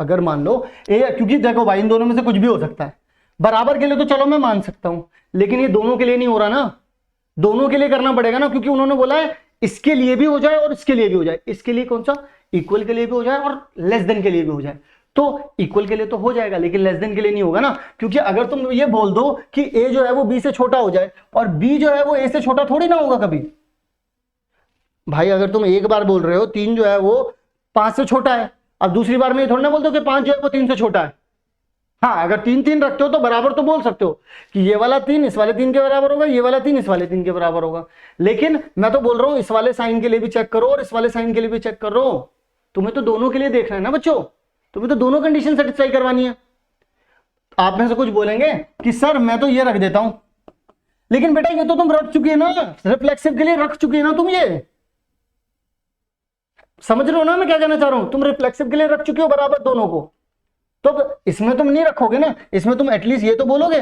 अगर मान लो ए, क्योंकि देखो भाई इन दोनों में से कुछ भी हो सकता है। बराबर के लिए तो चलो मैं मान सकता हूं, लेकिन ये दोनों के लिए नहीं हो रहा ना, दोनों के लिए करना पड़ेगा ना, क्योंकि उन्होंने बोला है इसके लिए भी हो जाए और इसके लिए भी हो जाए। इसके लिए कौन सा, इक्वल के लिए भी हो जाए और लेस देन के लिए भी हो जाए। तो इक्वल के लिए तो हो जाएगा, लेकिन लेस देन के लिए नहीं होगा ना, क्योंकि अगर तुम ये बोल दो कि ए जो है वो बी से छोटा हो जाए और बी जो है वो ए से छोटा थोड़ी ना होगा कभी। भाई अगर तुम एक बार बोल रहे हो 3 जो है वो 5 से छोटा है, अब दूसरी बार में ये थोड़ी ना बोल दो कि 5 जो है वो 3 से छोटा है। हाँ, अगर 3 3 रखते हो तो बराबर तो बोल सकते हो कि ये वाला 3 इस वाले 3 के बराबर होगा, ये वाला 3 इस वाले 3 के बराबर होगा। लेकिन मैं तो बोल रहा हूं इस वाले साइन के लिए भी चेक करो और इस वाले साइन के लिए भी चेक करो। तुम्हें तो दोनों के लिए देखना है ना बच्चों, तुम्हें तो दोनों कंडीशन सेटिस्फाई करवानी है। आप में से कुछ बोलेंगे कि सर मैं तो ये रख देता हूं, लेकिन बेटा ये तो तुम रख चुके हैं ना, रिफ्लेक्सिव के लिए रख चुके हैं ना तुम, ये समझ रहे हो ना मैं क्या कहना चाह रहा हूं। तुम रिफ्लेक्सिव के लिए रख चुके हो बराबर दोनों को, तो इसमें तुम नहीं रखोगे ना, इसमें तुम एटलीस्ट ये तो बोलोगे।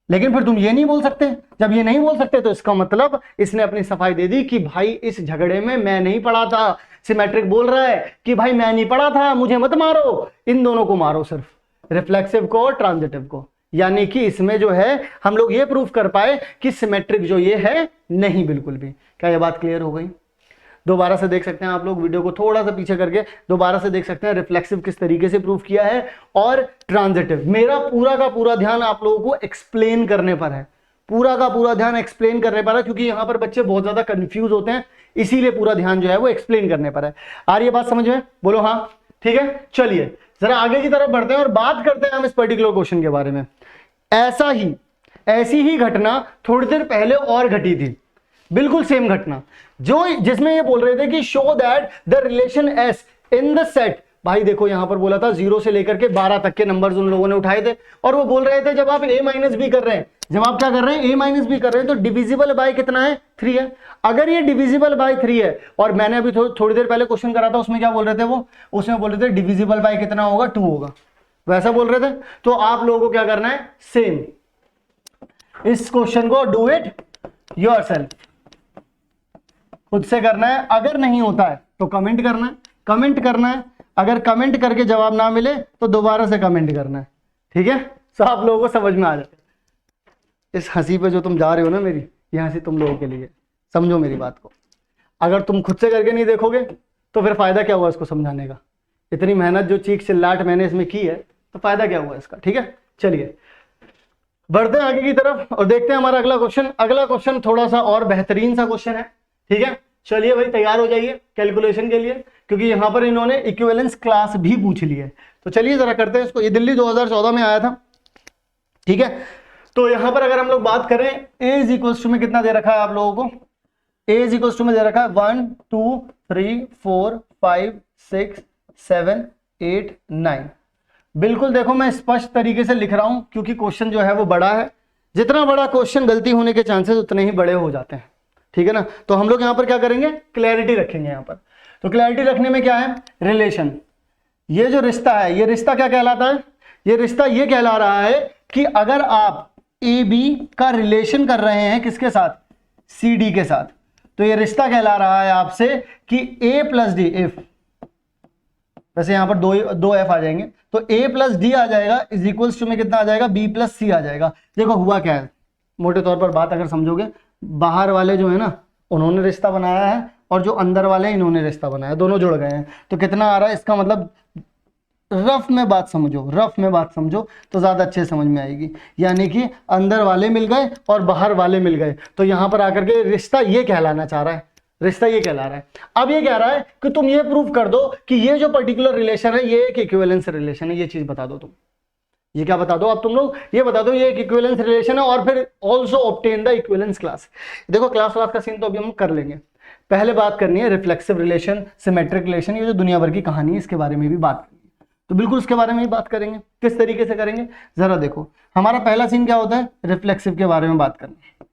लेकिन फिर तुम ये नहीं बोल सकते, जब ये नहीं बोल सकते तो इसका मतलब इसने अपनी सफाई दे दी कि भाई इस झगड़े में मैं नहीं पड़ा था। सिमेट्रिक बोल रहा है कि भाई मैं नहीं पड़ा था, मुझे मत मारो, इन दोनों को मारो, सिर्फ रिफ्लेक्सिव को और ट्रांजिटिव को। यानी कि इसमें जो है हम लोग ये प्रूफ कर पाए कि सिमेट्रिक जो ये है नहीं बिल्कुल भी। क्या ये बात क्लियर हो गई? दोबारा से देख सकते हैं आप लोग, वीडियो को थोड़ा सा पीछे करके दोबारा से देख सकते हैं रिफ्लेक्सिव किस तरीके से प्रूफ किया है और ट्रांजिटिव। मेरा पूरा का पूरा ध्यान आप लोगों को एक्सप्लेन करने पर है, पूरा का पूरा ध्यान एक्सप्लेन करने पर है, क्योंकि यहां पर बच्चे बहुत ज्यादा कंफ्यूज होते हैं, इसीलिए पूरा ध्यान जो है वो एक्सप्लेन करने पर है। आ रही है बात समझ में? बोलो हाँ, ठीक है। चलिए जरा आगे की तरफ बढ़ते हैं और बात करते हैं हम इस पर्टिकुलर क्वेश्चन के बारे में। ऐसी ही घटना थोड़ी देर पहले और घटी थी, बिल्कुल सेम घटना, जो जिसमें ये बोल रहे थे कि show that the relation S in the set. भाई देखो यहां पर बोला था 0 से लेकर के 12 तक के नंबर्स उन लोगों ने उठाए थे, और वो बोल रहे थे जब आप a माइनस बी कर रहे हैं, जब आप क्या कर रहे हैं a माइनस बी कर रहे हैं, तो डिविजिबल बाय कितना है? 3 है। अगर ये डिविजिबल बाय 3 है, और मैंने अभी थोड़ी देर पहले क्वेश्चन करा था, उसमें क्या बोल रहे थे वो? उसमें बोल रहे थे डिविजिबल बाय कितना होगा? 2 होगा, वैसा बोल रहे थे। तो आप लोगों को क्या करना है? सेम इस क्वेश्चन को डू इट योरसेल्फ, खुद से करना है। अगर नहीं होता है तो कमेंट करना है, कमेंट करना है। अगर कमेंट करके जवाब ना मिले तो दोबारा से कमेंट करना है, ठीक है? तो आप लोगों को समझ में आ जाए। इस हंसी पे जो तुम जा रहे हो ना मेरी, ये हंसी तुम लोगों के लिए, समझो मेरी बात को। अगर तुम खुद से करके नहीं देखोगे तो फिर फायदा क्या हुआ इसको समझाने का? इतनी मेहनत जो चीख चिल्लाट मैंने इसमें की है, तो फायदा क्या हुआ इसका? ठीक है, चलिए बढ़ते हैं आगे की तरफ और देखते हैं हमारा अगला क्वेश्चन। अगला क्वेश्चन थोड़ा सा और बेहतरीन सा क्वेश्चन है, ठीक है? चलिए भाई तैयार हो जाइए कैलकुलेशन के लिए, क्योंकि यहां पर इन्होंने इक्विवेलेंस क्लास भी पूछ ली है। तो चलिए जरा करते हैं इसको। ये दिल्ली 2014 में आया था, ठीक है? तो यहां पर अगर हम लोग बात करें, a इज इक्वल्स टू में कितना दे रखा है आप लोगों को? a इज इक्वल्स टू में दे रखा है 1 2 3 4 5 6 7 8 9। बिल्कुल देखो मैं स्पष्ट तरीके से लिख रहा हूं, क्योंकि क्वेश्चन जो है वो बड़ा है। जितना बड़ा क्वेश्चन गलती होने के चांसेस उतने ही बड़े हो जाते हैं, ठीक है ना? तो हम लोग यहां पर क्या करेंगे? क्लैरिटी रखेंगे यहां पर। तो क्लैरिटी रखने में क्या है? रिलेशन। ये जो रिश्ता है, ये रिश्ता क्या कहलाता है? ये रिश्ता ये कहला रहा है कि अगर आप ए बी का रिलेशन कर रहे हैं किसके साथ? सी डी के साथ, तो ये रिश्ता कहला रहा है आपसे कि ए प्लस डी, इफ, वैसे यहां पर दो एफ आ जाएंगे, तो ए प्लस डी आ जाएगा इज इक्वल्स टू में कितना आ जाएगा? बी प्लस सी आ जाएगा। देखो हुआ क्या है, मोटे तौर पर बात अगर समझोगे, बाहर वाले जो है ना उन्होंने रिश्ता बनाया है और जो अंदर वाले इन्होंने रिश्ता बनाया, दोनों जुड़ गए हैं। तो कितना आ रहा है? इसका मतलब रफ में बात समझो, रफ में बात समझो तो ज्यादा अच्छे समझ में आएगी। यानी कि अंदर वाले मिल गए और बाहर वाले मिल गए, तो यहां पर आकर के रिश्ता ये कहलाना चाह रहा है, रिश्ता ये कहला रहा है। अब ये कह रहा है कि तुम ये प्रूव कर दो कि ये जो पर्टिकुलर रिलेशन है ये एक इक्विवेलेंस रिलेशन है। ये चीज बता दो तुम, ये क्या बता दो अब तुम लोग? ये बता दो ये एक इक्विवेलेंस रिलेशन है, और फिर also obtain the equivalence class. देखो क्लास का सीन तो अभी हम कर लेंगे, पहले बात करनी है रिफ्लेक्सिव रिलेशन, सिमेट्रिक रिलेशन, ये जो दुनिया भर की कहानी है इसके बारे में भी बात करनी है। तो बिल्कुल उसके बारे में ही बात करेंगे। किस तरीके से करेंगे जरा देखो। हमारा पहला सीन क्या होता है? रिफ्लेक्सिव के बारे में बात करनी है,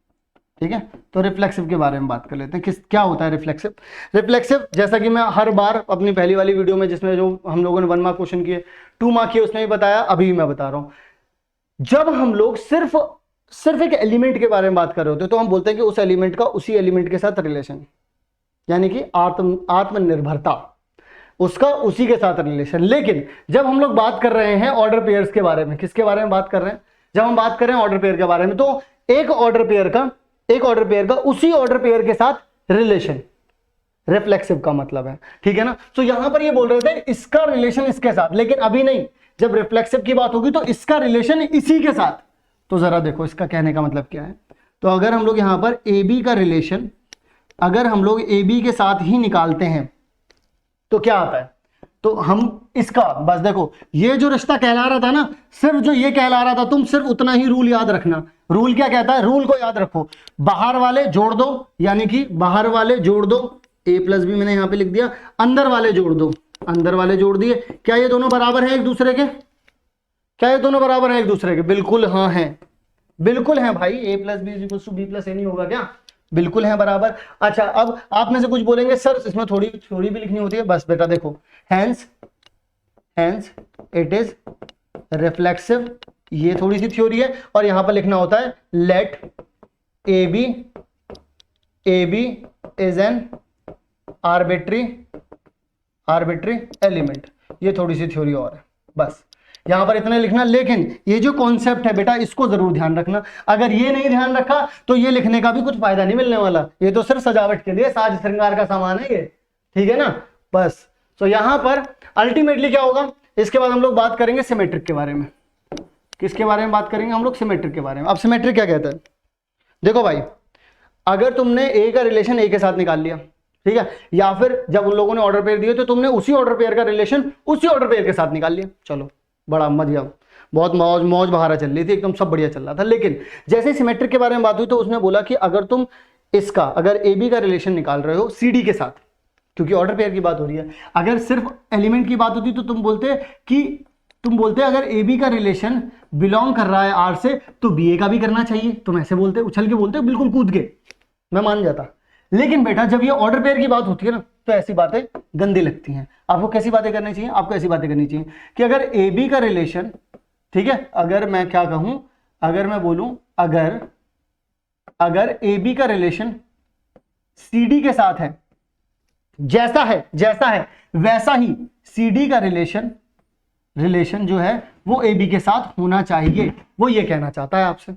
ठीक है? तो रिफ्लेक्सिव के बारे में बात कर लेते हैं। क्या होता है रिफ्लेक्सिव? रिफ्लेक्सिव जैसा कि मैं हर बार अपनी पहली वाली वीडियो में, जिसमें जो हम लोगों ने 1 मार्क क्वेश्चन किए, 2 मार्क किए, उसमें भी बताया, अभी भी मैं बता रहा हूं। जब हम लोग सिर्फ एक एलिमेंट के बारे में बात कर रहे होते हैं तो हम बोलते हैं कि उस एलिमेंट का उसी एलिमेंट के साथ रिलेशन, यानी कि आत्मनिर्भरता, उसका उसी के साथ रिलेशन। लेकिन जब हम लोग बात कर रहे हैं ऑर्डर पेयर्स के बारे में, किसके बारे में बात कर रहे हैं? जब हम बात कर रहे हैं ऑर्डर पेयर के बारे में, तो एक ऑर्डर पेयर का उसी ऑर्डर पेयर के साथ रिलेशन, रिफ्लेक्सिव का मतलब है, ठीक है ना। तो यहां पर ये बोल रहे थे इसका रिलेशन इसके साथ, लेकिन अभी नहीं, जब रिफ्लेक्सिव की बात होगी तो इसका रिलेशन इसी के साथ। तो जरा देखो इसका कहने का मतलब क्या है। तो अगर हम लोग यहां पर ए बी का रिलेशन अगर हम लोग ए बी के साथ ही निकालते हैं तो क्या आता है, तो हम इसका बस देखो ये जो रिश्ता कहला रहा था ना, सिर्फ जो ये कहला रहा था, तुम सिर्फ उतना ही रूल याद रखना। रूल क्या कहता है, रूल को याद रखो, बाहर वाले जोड़ दो, यानी कि बाहर वाले जोड़ दो, a प्लस बी मैंने यहां पे लिख दिया, अंदर वाले जोड़ दो, अंदर वाले जोड़ दिए। क्या ये दोनों बराबर हैं एक दूसरे के, क्या ये दोनों बराबर हैं एक दूसरे के, बिल्कुल हाँ है, बिल्कुल है भाई, a plus B equal to B plus A नहीं होगा क्या, बिल्कुल है बराबर। अच्छा अब आप में से कुछ बोलेंगे सर इसमें थोड़ी थोड़ी भी लिखनी होती है, बस बेटा देखो, हैंस इट इज रिफ्लेक्सिव, ये थोड़ी सी थ्योरी है, और यहां पर लिखना होता है let A B is an arbitrary element, ये थोड़ी सी थ्योरी और है, बस यहां पर इतना लिखना। लेकिन ये जो कॉन्सेप्ट है बेटा इसको जरूर ध्यान रखना, अगर ये नहीं ध्यान रखा तो ये लिखने का भी कुछ फायदा नहीं मिलने वाला, ये तो सिर्फ सजावट के लिए, साज श्रृंगार का सामान है ये, ठीक है ना। बस तो यहां पर अल्टीमेटली क्या होगा, इसके बाद हम लोग बात करेंगे सिमेट्रिक के बारे में। किसके बारे में बात करेंगे हम लोग, सिमेट्रिक के बारे में। अब सिमेट्रिक क्या कहता है, देखो भाई अगर तुमने ए का रिलेशन ए के साथ निकाल लिया, ठीक है, या फिर जब उन लोगों ने ऑर्डर पेयर दिए तो तुमने उसी ऑर्डर पेयर का रिलेशन उसी ऑर्डर पेयर के साथ निकाल लिया, चलो बड़ा मजा, बहुत मौज बहारा चल रही थी, एकदम सब बढ़िया चल रहा था। लेकिन जैसे सिमेट्रिक के बारे में बात हुई तो उसने बोला कि अगर तुम इसका अगर ए बी का रिलेशन निकाल रहे हो सी डी के साथ, क्योंकि ऑर्डर पेयर की बात हो रही है, अगर सिर्फ एलिमेंट की बात होती तो तुम बोलते अगर ए बी का रिलेशन बिलोंग कर रहा है आर से तो बी ए का भी करना चाहिए, तुम ऐसे बोलते, उछल के बोलते, बिल्कुल कूद के, मैं मान जाता। लेकिन बेटा जब ये ऑर्डर पेयर की बात होती है ना तो ऐसी बातें गंदी लगती हैं। आपको कैसी बातें करनी चाहिए, आपको ऐसी बातें करनी चाहिए कि अगर ए बी का रिलेशन, ठीक है, अगर मैं क्या कहूं, अगर मैं बोलूं अगर ए बी का रिलेशन सी डी के साथ है, जैसा है वैसा ही सी डी का रिलेशन जो है वो ए बी के साथ होना चाहिए, वो ये कहना चाहता है आपसे।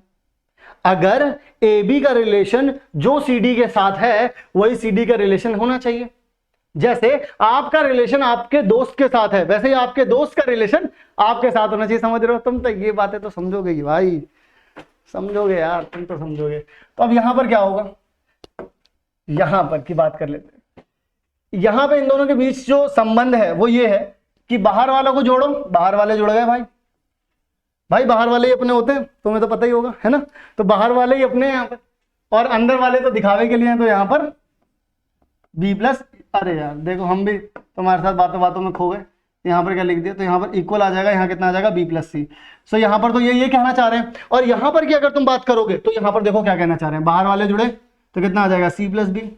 अगर ए बी का रिलेशन जो सी डी के साथ है वही सी डी का रिलेशन होना चाहिए, जैसे आपका रिलेशन आपके दोस्त के साथ है वैसे ही आपके दोस्त का रिलेशन आपके साथ होना चाहिए। समझ रहे हो तुम, तो ये बातें तो समझोगे ही भाई, समझोगे यार, तुम तो समझोगे। तो अब यहां पर क्या होगा, यहां पर की बात कर लेते हैं। यहां पे इन दोनों के बीच जो संबंध है वो ये है कि बाहर वालों को जोड़ो, बाहर वाले जुड़ गए भाई बाहर वाले ही अपने होते हैं, तुम्हें तो पता ही होगा, है ना। तो बाहर वाले ही अपने यहाँ पर, और अंदर वाले तो दिखावे के लिए हैं, तो यहाँ पर बी प्लस, अरे यार देखो हम भी तुम्हारे साथ बातों बातों में खो गए, यहाँ पर क्या लिख दिया, तो यहाँ पर इक्वल आ जाएगा, यहाँ कितना आ जाएगा बी प्लस सी। सो यहाँ पर तो ये कहना चाह रहे हैं, और यहाँ पर की अगर तुम बात करोगे तो यहाँ पर देखो क्या कहना चाह रहे हैं, बाहर वाले जुड़े तो कितना आ जाएगा सी प्लस बी,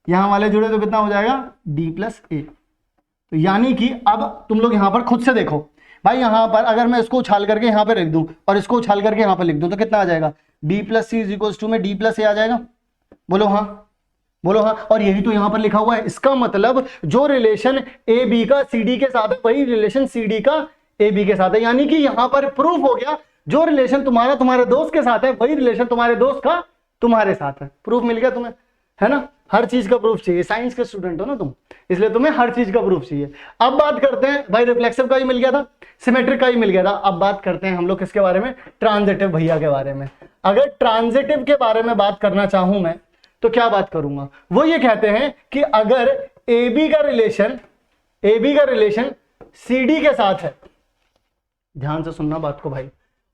यहाँ वाले जुड़े तो कितना हो जाएगा डी प्लस ए। तो यानी कि अब तुम लोग यहाँ पर खुद से देखो भाई, यहाँ पर अगर मैं इसको उछाल करके यहाँ पे लिख दूं और इसको उछाल करके यहाँ पर लिख दूं तो कितना आ जाएगा, B plus C is equals to में डी प्लस ए आ जाएगा, बोलो हाँ, बोलो हाँ। और यही तो यहाँ पर लिखा हुआ है, इसका मतलब जो रिलेशन ए बी का सी डी के साथ है वही रिलेशन सी डी का ए बी के साथ है। यानी कि यहाँ पर प्रूफ हो गया, जो रिलेशन तुम्हारा तुम्हारे दोस्त के साथ है वही रिलेशन तुम्हारे दोस्त का तुम्हारे साथ है। प्रूफ मिल गया तुम्हें, है ना। हर चीज का प्रूफ चाहिए, साइंस के स्टूडेंट हो ना तुम, इसलिए तुम्हें हर चीज का प्रूफ चाहिए। अब बात करते हैं भाई, रिफ्लेक्सिव का ही मिल गया था, सिमेट्रिक का ही मिल गया था, अब बात करते हैं हम लोग किसके बारे में, ट्रांजिटिव भैया के बारे में। अगर ट्रांजिटिव के बारे में बात करना चाहूं मैं तो क्या बात करूंगा, वो ये कहते हैं कि अगर ए बी का रिलेशन सी डी के साथ है, ध्यान से सुनना बात को भाई,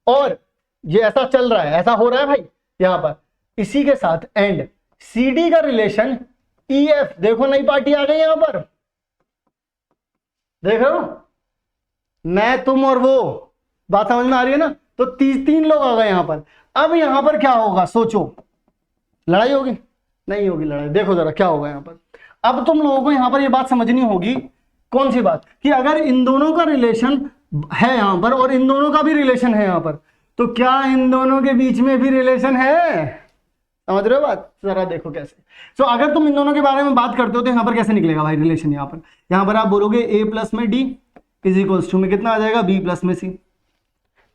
और ये ऐसा चल रहा है, ऐसा हो रहा है भाई यहां पर, इसी के साथ एंड सी डी का रिलेशन ई एफ, देखो नई पार्टी आ गई यहां पर, देख रहे हो, मैं तुम और वो, बात समझ में आ रही है ना। तो तीन लोग आ गए यहां पर। अब यहां पर क्या होगा सोचो, लड़ाई होगी, नहीं होगी लड़ाई। देखो जरा क्या होगा यहां पर, अब तुम लोगों को यहां पर ये बात समझनी होगी, कौन सी बात, कि अगर इन दोनों का रिलेशन है यहां पर और इन दोनों का भी रिलेशन है यहां पर, तो क्या इन दोनों के बीच में भी रिलेशन है, समझ रहे हो बात, जरा देखो कैसे। सो अगर तुम इन दोनों के बारे में बात करते हो तो यहां पर कैसे निकलेगा भाई रिलेशन, यहां पर आप बोलोगे ए प्लस में डी इज इक्वल्स टू में कितना आ जाएगा बी प्लस में सी।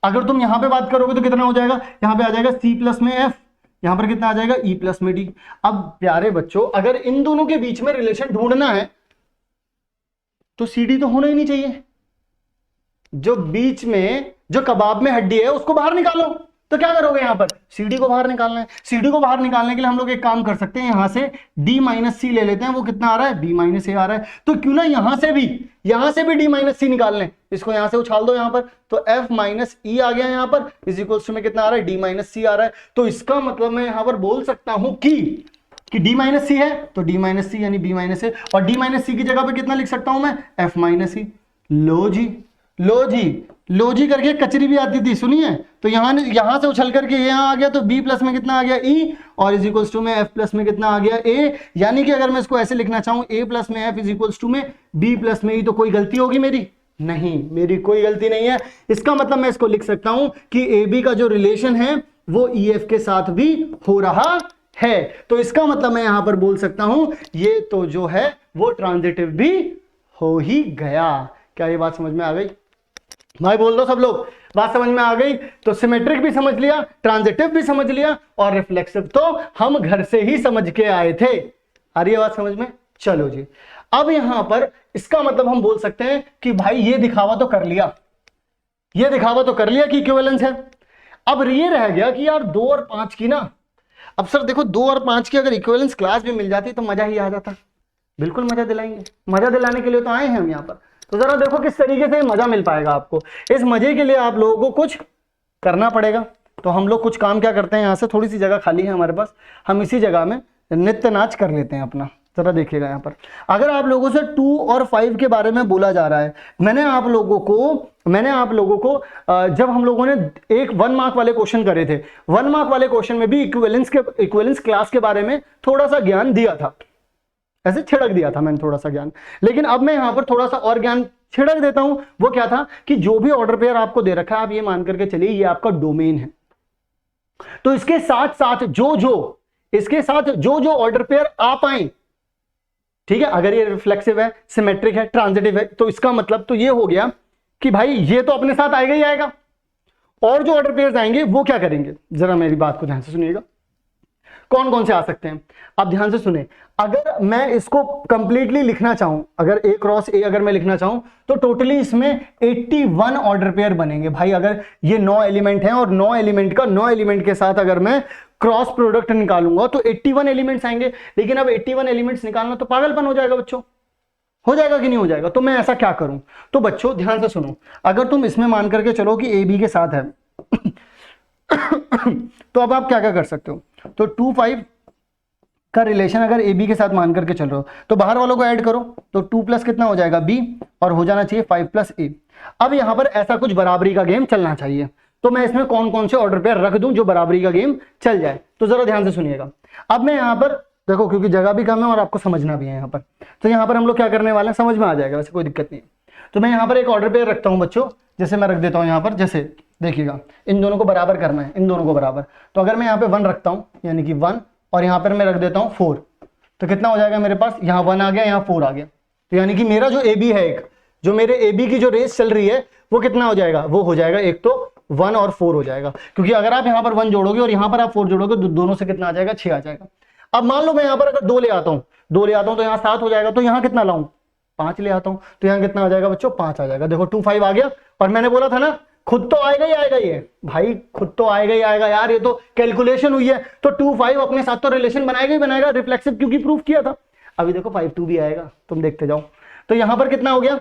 अगर तुम यहां पे बात करोगे तो कितना हो जाएगा, यहां पे आ जाएगा सी प्लस में एफ, यहां पर कितना आ जाएगा E प्लस में D। अब प्यारे बच्चों अगर इन दोनों के बीच में रिलेशन ढूंढना है तो CD तो होना ही नहीं चाहिए, जो बीच में जो कबाब में हड्डी है उसको बाहर निकालो। तो क्या करोगे यहां पर CD को बाहर निकालना है। CD को बाहर निकालने के लिए हम लोग एक काम कर सकते हैं, यहां से D माइनस सी ले लेते हैं, वो कितना आ रहा है B माइनस ए आ रहा है। तो क्यों ना यहां से भी D माइनस सी निकाल लें, इसको यहां से उछाल दो यहां पर, तो F माइनस ई आ गया यहां पर, इज इक्वल्स टू में कितना आ रहा है D माइनस सी आ रहा है। तो इसका मतलब मैं यहां पर बोल सकता हूं कि D माइनस सी है तो D माइनस सी यानी B माइनस ए, और D माइनस सी की जगह पे कितना लिख सकता हूं मैं F माइनस सी। लो जी करके कचरी भी आती थी, सुनिए। तो यहां से उछल करके यहां आ गया, तो B प्लस में कितना आ गया E, और इज इक्वल्स टू में F प्लस में कितना आ गया A। यानी कि अगर मैं इसको ऐसे लिखना चाहूं A प्लस में F इज इक्वल्स टू में B प्लस में E, तो कोई गलती होगी मेरी? नहीं, मेरी कोई गलती नहीं है। इसका मतलब मैं इसको लिख सकता हूं कि AB का जो रिलेशन है वो EF के साथ भी हो रहा है। तो इसका मतलब मैं यहां पर बोल सकता हूं ये तो जो है वो ट्रांजिटिव भी हो ही गया। क्या ये बात समझ में आ गई भाई? बोल दो सब लोग, बात समझ में आ गई? तो सिमेट्रिक भी समझ लिया, ट्रांजिटिव भी समझ लिया, और रिफ्लेक्सिव तो हम घर से ही समझ के आए थे। आ रही है बात समझ में? चलो जी, अब यहां पर इसका मतलब हम बोल सकते हैं कि भाई ये दिखावा तो कर लिया, कि इक्विवेलेंस है। अब ये रह गया कि यार 2 और 5 की ना, अब सर देखो 2 और 5 की अगर इक्विवेलेंस क्लास भी मिल जाती तो मजा ही आ जाता। बिल्कुल मजा दिलाएंगे, मजा दिलाने के लिए तो आए हैं हम यहाँ पर। तो जरा देखो किस तरीके से मजा मिल पाएगा आपको। इस मजे के लिए आप लोगों को कुछ करना पड़ेगा। तो हम लोग कुछ काम क्या करते हैं, यहाँ से थोड़ी सी जगह खाली है हमारे पास, हम इसी जगह में नृत्य नाच कर लेते हैं अपना। जरा देखिएगा यहाँ पर, अगर आप लोगों से 2 और 5 के बारे में बोला जा रहा है, मैंने आप लोगों को जब हम लोगों ने एक 1 मार्क वाले क्वेश्चन करे थे, 1 मार्क वाले क्वेश्चन में भी इक्विवेलेंस क्लास के बारे में थोड़ा सा ज्ञान दिया था, ऐसे छिड़क दिया था मैंने थोड़ा सा ज्ञान। लेकिन अब मैं यहां पर थोड़ा सा और ज्ञान छिड़क देता हूं। वो क्या था कि जो भी ऑर्डर पेयर आपको दे रखा है, आप ये मान करके चलिए ये आपका डोमेन है। तो इसके साथ साथ जो ऑर्डर पेयर आ पाए, ठीक है, अगर ये रिफ्लेक्सिव है, सिमेट्रिक है, ट्रांजिटिव है, तो इसका मतलब तो ये हो गया कि भाई ये तो अपने साथ आएगा ही आएगा, और जो ऑर्डर पेयर्स आएंगे वो क्या करेंगे। जरा मेरी बात को ध्यान से सुनिएगा, कौन कौन से आ सकते हैं आप ध्यान से सुने। अगर मैं इसको कंप्लीटली लिखना चाहूं, अगर A क्रॉस A अगर मैं लिखना चाहूं, तो टोटली इसमें 81 ऑर्डर पेयर बनेंगे भाई। अगर ये 9 एलिमेंट हैं और 9 एलिमेंट के साथ अगर मैं क्रॉस प्रोडक्ट निकालूंगा तो 81 एलिमेंट्स आएंगे। लेकिन अब 81 एलिमेंट्स निकालना तो पागलपन हो जाएगा बच्चों, हो जाएगा कि नहीं हो जाएगा? तो मैं ऐसा क्या करूं? तो बच्चों ध्यान से सुनो, अगर तुम इसमें मान करके चलो कि A B के साथ है तो अब आप क्या क्या कर सकते हो, तो 2 5 का रिलेशन अगर ए बी के साथ मान करके चल रहे हो तो बाहर वालों को ऐड करो, तो 2 प्लस कितना हो जाएगा B, और हो जाना चाहिए 5 प्लस A। अब यहां पर ऐसा कुछ बराबरी का गेम चलना चाहिए, तो मैं इसमें कौन कौन से ऑर्डर पेयर रख दूं जो बराबरी का गेम चल जाए। तो जरा ध्यान से सुनिएगा। अब मैं यहां पर देखो, क्योंकि जगह भी कम है और आपको समझना भी है यहां पर, तो यहां पर हम लोग क्या करने वाले हैं, समझ में आ जाएगा, वैसे कोई दिक्कत नहीं है। तो मैं यहां पर एक ऑर्डर पेयर रखता हूं बच्चों, जैसे मैं रख देता हूं यहां पर, जैसे देखिएगा इन दोनों को बराबर करना है, इन दोनों को बराबर। तो अगर मैं यहाँ पे 1 रखता हूँ, यानी कि 1, और यहाँ पर मैं रख देता हूँ 4, तो कितना हो जाएगा मेरे पास, यहाँ 1 आ गया, यहाँ 4 आ गया। तो यानी कि मेरा जो AB है, एक जो मेरे AB की जो रेस चल रही है वो कितना हो जाएगा, वो हो जाएगा एक तो 1 और 4 हो जाएगा, क्योंकि अगर आप यहाँ पर 1 जोड़ोगे और यहाँ पर आप 4 जोड़ोगे तो दोनों से कितना आ जाएगा, 6 आ जाएगा। अब मान लो मैं यहाँ पर अगर 2 ले आता हूँ तो यहाँ 7 हो जाएगा, तो यहाँ कितना लाऊं, 5 ले आता हूँ, तो यहाँ कितना आ जाएगा बच्चों, 5 आ जाएगा। देखो 2 5 आ गया, और मैंने बोला था ना खुद तो आएगा ही आएगा, ये भाई खुद तो आएगा ही आएगा यार, ये तो कैलकुलेशन हुई है। तो 2 5 अपने साथ तो रिलेशन बनाएगा ही बनाएगा, रिफ्लेक्सिव क्योंकि प्रूफ किया था। अभी देखो 5 2 भी आएगा, तुम देखते जाओ। तो यहां पर कितना हो गया,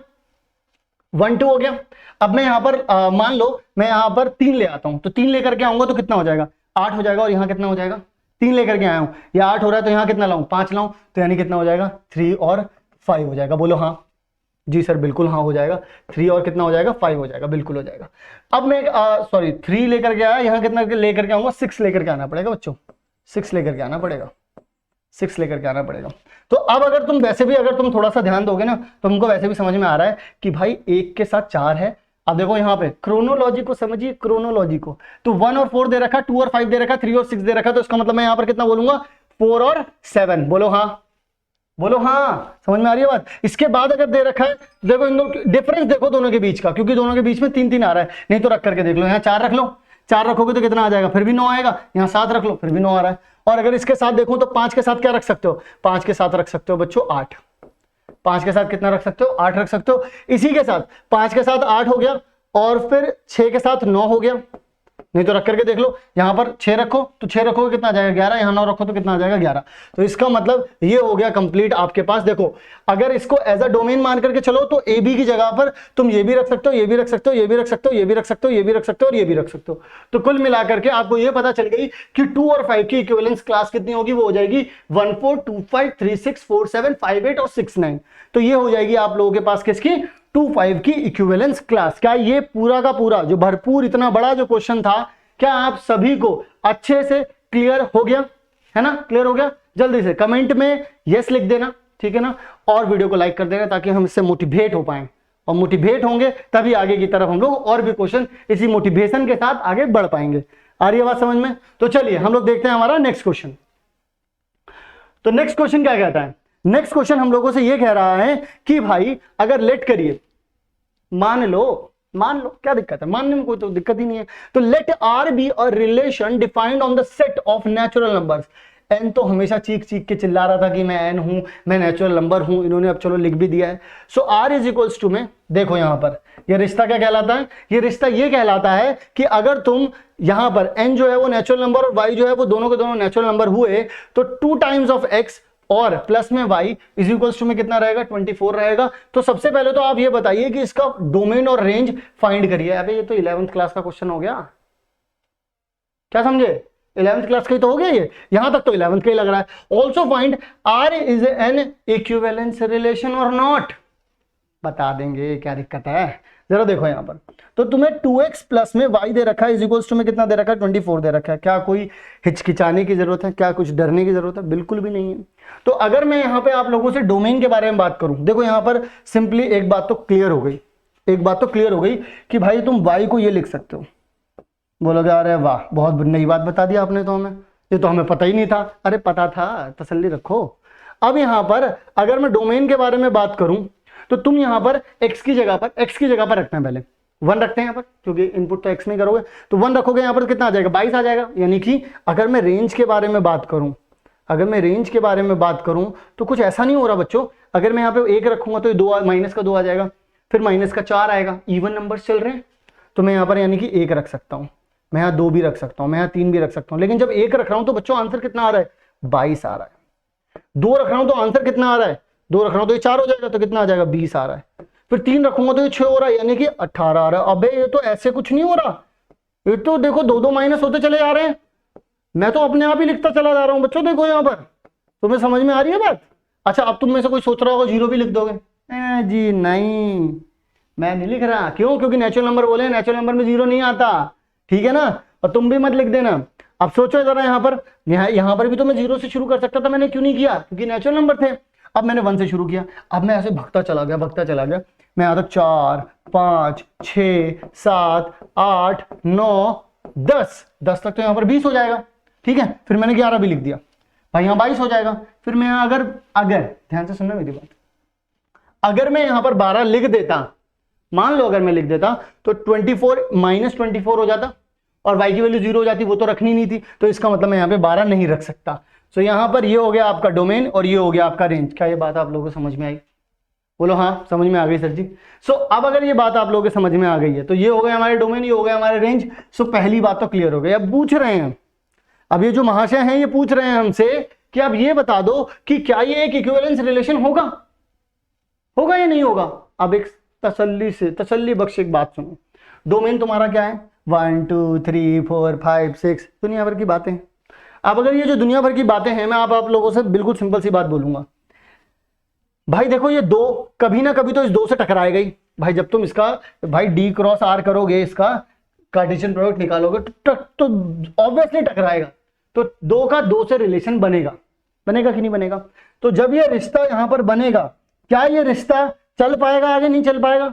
1 2 हो गया। अब मैं यहां पर मान लो मैं यहां पर 3 ले आता हूं, तो 3 लेकर के आऊंगा तो कितना हो जाएगा, 8 हो जाएगा। और यहां कितना हो जाएगा, 3 लेकर के आया हूं, या 8 हो रहा है, तो यहां कितना लाऊं, 5 लाऊं, तो यानी कितना हो जाएगा, 3 और 5 हो जाएगा। बोलो हाँ जी सर, बिल्कुल हाँ हो जाएगा, 3 और कितना हो जाएगा, 5 हो जाएगा, बिल्कुल हो जाएगा। अब मैं 3 लेकर के आया, यहाँ कितना लेकर के आऊंगा, 6 लेकर के आना पड़ेगा बच्चों, 6 लेकर के आना पड़ेगा, 6 लेकर के आना पड़ेगा। तो अब अगर तुम वैसे भी अगर तुम थोड़ा सा ध्यान दोगे ना, तो तुमको वैसे भी समझ में आ रहा है कि भाई 1 के साथ 4 है। अब देखो यहाँ पे क्रोनोलॉजी को समझिए, क्रोनोलॉजी को, तो 1 और 4 दे रखा, 2 और 5 दे रखा, 3 और 6 दे रखा, तो इसका मतलब मैं यहाँ पर कितना बोलूंगा, 4 और 7। बोलो हाँ, बोलो हाँ, समझ में आ रही है बात। इसके बाद अगर दे रखा है, देखो इन दोनों डिफरेंस देखो दोनों के बीच का, क्योंकि दोनों के बीच में 3 3 आ रहा है, नहीं तो रख करके देख लो, यहाँ 4 रख लो, 4 रखोगे तो कितना आ जाएगा, फिर भी 9 आएगा। यहाँ 7 रख लो, फिर भी 9 आ रहा है। और अगर इसके साथ देखो तो 5 के साथ क्या रख सकते हो, 5 के साथ रख सकते हो बच्चों 8। 5 के साथ कितना रख सकते हो, 8 रख सकते हो। इसी के साथ 5 के साथ 8 हो गया, और फिर 6 के साथ 9 हो गया। नहीं तो रख करके देख लो, यहां पर 6 रखो तो 6 रखोगे कितना आ जाएगा 11, यहां 9 रखो तो कितना आ जाएगा 11। तो इसका मतलब ये हो गया कंप्लीट आपके पास। देखो अगर इसको एज अ डोमेन मान करके चलो तो ए बी की जगह पर तुम ये भी रख सकते हो, ये भी रख सकते हो, ये भी रख सकते हो, ये भी रख सकते हो, ये भी रख सकते हो, और ये भी रख सकते हो। तो कुल मिलाकर के आपको ये पता चल गई कि 2 और 5 की इक्विवेलेंस क्लास कितनी होगी, वो हो जाएगी 1 4 2 5 3 6 4 7 5 8 और 6 9। तो ये हो जाएगी आप लोगों के पास किसकी, 2 5 की इक्विवेलेंस क्लास। क्या ये पूरा का पूरा जो भरपूर इतना बड़ा जो क्वेश्चन था, क्या आप सभी को अच्छे से क्लियर हो गया है ना, क्लियर हो गया? जल्दी से कमेंट में यस लिख देना, ठीक है ना, और वीडियो को लाइक कर देना ताकि हम इससे मोटिवेट हो पाए, और मोटिवेट होंगे तभी आगे की तरफ हम लोग और भी क्वेश्चन इसी मोटिवेशन के साथ आगे बढ़ पाएंगे। आ रही है बात समझ में? तो चलिए हम लोग देखते हैं हमारा नेक्स्ट क्वेश्चन। तो नेक्स्ट क्वेश्चन क्या कहता है, नेक्स्ट क्वेश्चन हम लोगों से ये कह रहा है कि भाई अगर लेट करिए, मान लो क्या दिक्कत है, मानने में कोई तो दिक्कत ही नहीं है। तो let R be a relation defined on the set of natural numbers. N तो हमेशा चीख चीख के चिल्ला रहा था कि मैं एन हूं, मैं नेचुरल नंबर हूं, इन्होंने अब चलो लिख भी दिया है। सो आर इज इक्वल्स टू में देखो यहां पर ये रिश्ता क्या कहलाता है, ये रिश्ता ये कहलाता है कि अगर तुम यहां पर एन जो है वो नेचुरल नंबर और वाई जो है वो दोनों के दोनों नेचुरल नंबर हुए तो 2 टाइम्स ऑफ एक्स और प्लस में y इज इक्वल्स टू में कितना रहेगा, 24 रहेगा। तो सबसे पहले तो आप ये बताइए कि इसका डोमेन और रेंज फाइंड करिए। अबे ये तो 11th क्लास का क्वेश्चन हो गया, क्या समझे? 11th क्लास का ही तो हो गया ये, यहां तक तो 11th का ही लग रहा है। Also find R is an equivalence relation और नॉट, बता देंगे, क्या दिक्कत है? जरा देखो यहां पर, तो तुम्हें 2x प्लस में y दे रखा है इज इक्वल्स टू में कितना दे रखा है, 24 दे रखा है। क्या कोई हिचकिचाने की जरूरत है, क्या कुछ डरने की जरूरत है? बिल्कुल भी नहीं है। तो अगर मैं यहां पे आप लोगों से डोमेन के बारे में बात करूं, देखो यहां पर सिंपली एक बात तो क्लियर हो गई, एक बात तो क्लियर हो गई कि भाई तुम y को ये लिख सकते हो। बोलोगे अरे वाह बहुत नई बात बता दी आपने तो हमें, ये तो हमें पता ही नहीं था। अरे पता था, तसल्ली रखो। अब यहां पर अगर मैं डोमेन के बारे में बात करूं तो तुम यहां पर x की जगह पर रखना है, पहले 1 रखते हैं यहां पर, क्योंकि इनपुट तो x में करोगे तो 1 रखोगे, यहां पर कितना आ जाएगा, 22 आ जाएगा। यानी कि अगर मैं रेंज के बारे में बात करूं, तो कुछ ऐसा नहीं हो रहा बच्चों। अगर मैं यहाँ पे 1 रखूंगा तो 2 माइनस का 2 आ जाएगा, फिर माइनस का 4 आएगा। इवन नंबर चल रहे हैं तो मैं यहाँ पर यानी कि 1 रख सकता हूँ, मैं यहाँ 2 भी रख सकता हूँ, मैं यहाँ 3 भी रख सकता हूँ। लेकिन जब 1 रख रहा हूं तो बच्चों आंसर कितना आ रहा है, 22 आ रहा है। 2 रख रहा हूं तो आंसर कितना आ रहा है, 2 रख रहा हूं तो ये 4 हो जाएगा, तो कितना आ जाएगा, 20 आ रहा है। फिर 3 रखूंगा तो ये 6 हो रहा है, यानी कि 18 आ रहा है। अबे ये तो ऐसे कुछ नहीं हो रहा, ये तो देखो 2 माइनस होते चले जा रहे हैं। मैं तो अपने आप ही लिखता चला जा रहा हूं बच्चों। देखो यहाँ पर तुम्हें समझ में आ रही है बात? अच्छा अब तुम में से कोई सोच रहा होगा 0 भी लिख दोगे। जी नहीं, मैं नहीं लिख रहा। क्यों? क्योंकि नेचुरल नंबर बोले, नेचुरल नंबर में 0 नहीं आता, ठीक है ना। और तुम भी मत लिख देना। अब सोचो जरा यहाँ पर भी तो मैं 0 से शुरू कर सकता था, मैंने क्यों नहीं किया? क्योंकि नेचुरल नंबर थे। अब मैंने 1 से शुरू किया, अब मैं ऐसे भगता चला गया मैं यहाँ तक 4 5 6 7 8 9 10 तक, तो यहाँ पर 20 हो जाएगा, ठीक है। फिर मैंने 11 भी लिख दिया भाई, यहाँ 22 हो जाएगा। फिर मैं अगर ध्यान से सुनना मेरी बात, अगर मैं यहाँ पर 12 लिख देता, मान लो अगर मैं लिख देता तो 24 माइनस 24 हो जाता और y की वैल्यू 0 हो जाती, वो तो रखनी नहीं थी। तो इसका मतलब मैं यहाँ पे 12 नहीं रख सकता। सो यहाँ पर ये हो गया आपका डोमेन और ये हो गया आपका रेंज। क्या ये बात आप लोगों को समझ में आई? बोलो हाँ, समझ में आ गई सर जी। सो अब अगर ये बात आप लोगों के समझ में आ गई है तो ये हो गया हमारे डोमेन, ये हो गया हमारे रेंज। सो पहली बात तो क्लियर हो गई। अब पूछ रहे हैं, अब ये जो महाशय हैं ये पूछ रहे हैं हमसे कि अब ये बता दो कि क्या ये एक इक्विवेलेंस रिलेशन होगा या नहीं होगा। अब एक तसल्ली बख्श एक बात सुनो, डोमेन तुम्हारा क्या है, 1 2 3 4 5 6 दुनिया भर की बातें। अब अगर ये जो दुनिया भर की बातें हैं, मैं आप लोगों से बिल्कुल सिंपल सी बात बोलूंगा भाई। देखो ये 2 कभी ना कभी तो इस 2 से टकराएगा ही भाई। जब तुम इसका भाई D क्रॉस R करोगे, इसका कार्टेशियन प्रोडक्ट निकालोगे तो ऑब्वियसली टकराएगा। तो 2 का 2 से रिलेशन बनेगा कि नहीं बनेगा? तो जब ये रिश्ता यहां पर बनेगा, क्या ये रिश्ता चल पाएगा आगे, नहीं चल पाएगा?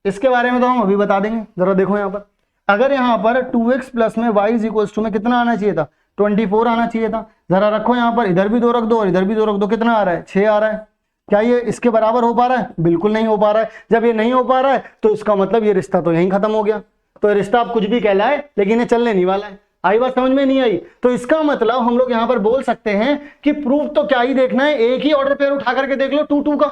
इसके बारे में तो हम अभी बता देंगे। जरा देखो यहाँ पर, अगर यहाँ पर 2x प्लस में y इज इक्वल्स टू में कितना आना चाहिए था, 24 आना चाहिए था। जरा रखो यहाँ पर, इधर भी 2 रख दो और इधर भी 2 रख दो, कितना आ रहा है, 6 आ रहा है। क्या ये इसके बराबर हो पा रहा है? बिल्कुल नहीं हो पा रहा है। जब ये नहीं हो पा रहा है तो इसका मतलब ये रिश्ता तो यहीं खत्म हो गया। तो रिश्ता आप कुछ भी कहलाए लेकिन ये चलने नहीं वाला है। आई बात समझ में? नहीं आई? तो इसका मतलब हम लोग यहां पर बोल सकते हैं कि प्रूफ तो क्या ही देखना है, एक ही ऑर्डर पेयर उठा करके देख लो 2 2 का।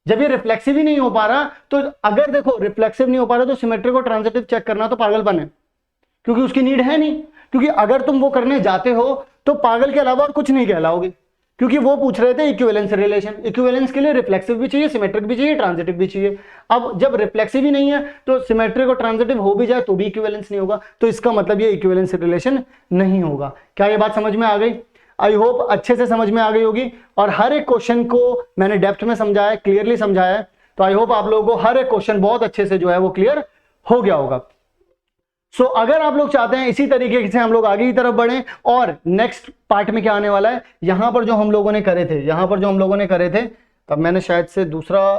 जब ये रिफ्लेक्सिव ही नहीं हो पा रहा, तो अगर देखो रिफ्लेक्सिव नहीं हो पा रहा तो सिमेट्रिक और ट्रांजिटिव चेक करना तो पागलपन है, क्योंकि उसकी नीड है नहीं। क्योंकि अगर तुम वो करने जाते हो तो पागल के अलावा और कुछ नहीं कहलाओगे, क्योंकि वो पूछ रहे थे इक्विवेलेंस रिलेशन। इक्विवेलेंस के लिए रिफ्लेक्सिव भी चाहिए, सिमेट्रिक भी चाहिए, ट्रांजिटिव भी चाहिए। अब जब रिफ्लेक्सिव ही नहीं है तो सिमेट्रिक और ट्रांजिटिव हो भी जाए तो भी इक्विवेलेंस नहीं होगा, तो इसका मतलब ये इक्विवेलेंस रिलेशन नहीं होगा। क्या ये बात समझ में आ गई? आई होप अच्छे से समझ में आ गई होगी। और हर एक क्वेश्चन को मैंने डेप्थ में समझाया, क्लियरली समझाया है, तो आई होप आप लोगों को हर एक क्वेश्चन बहुत अच्छे से जो है वो क्लियर हो गया होगा। सो अगर आप लोग चाहते हैं इसी तरीके से हम लोग आगे की तरफ बढ़ें, और नेक्स्ट पार्ट में क्या आने वाला है, यहां पर जो हम लोगों ने करे थे, अब मैंने शायद से दूसरा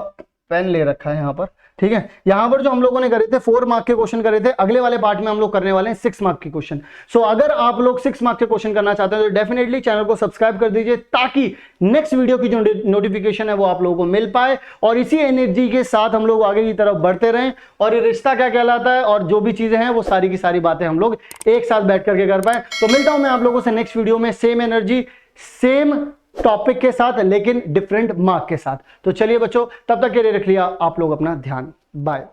पेन ले रखा है यहां पर, ठीक है। यहां पर जो हम लोगों ने करे थे 4 मार्क के क्वेश्चन करे थे, अगले वाले पार्ट में हम लोग करने वाले हैं 6 मार्क के क्वेश्चन। सो अगर आप लोग 6 मार्क के क्वेश्चन करना चाहते हैं तो डेफिनेटली चैनल को सब्सक्राइब कर दीजिए, ताकि नेक्स्ट वीडियो की जो नोटिफिकेशन है वो आप लोगों को मिल पाए, और इसी एनर्जी के साथ हम लोग आगे की तरफ बढ़ते रहें, और ये रिश्ता क्या कहलाता है और जो भी चीजें हैं वो सारी की सारी बातें हम लोग एक साथ बैठ करके कर पाए। तो मिलता हूं मैं आप लोगों से नेक्स्ट वीडियो में, सेम एनर्जी सेम टॉपिक के साथ, लेकिन डिफरेंट मार्क के साथ। तो चलिए बच्चों, तब तक के लिए रख लिया आप लोग अपना ध्यान। बाय।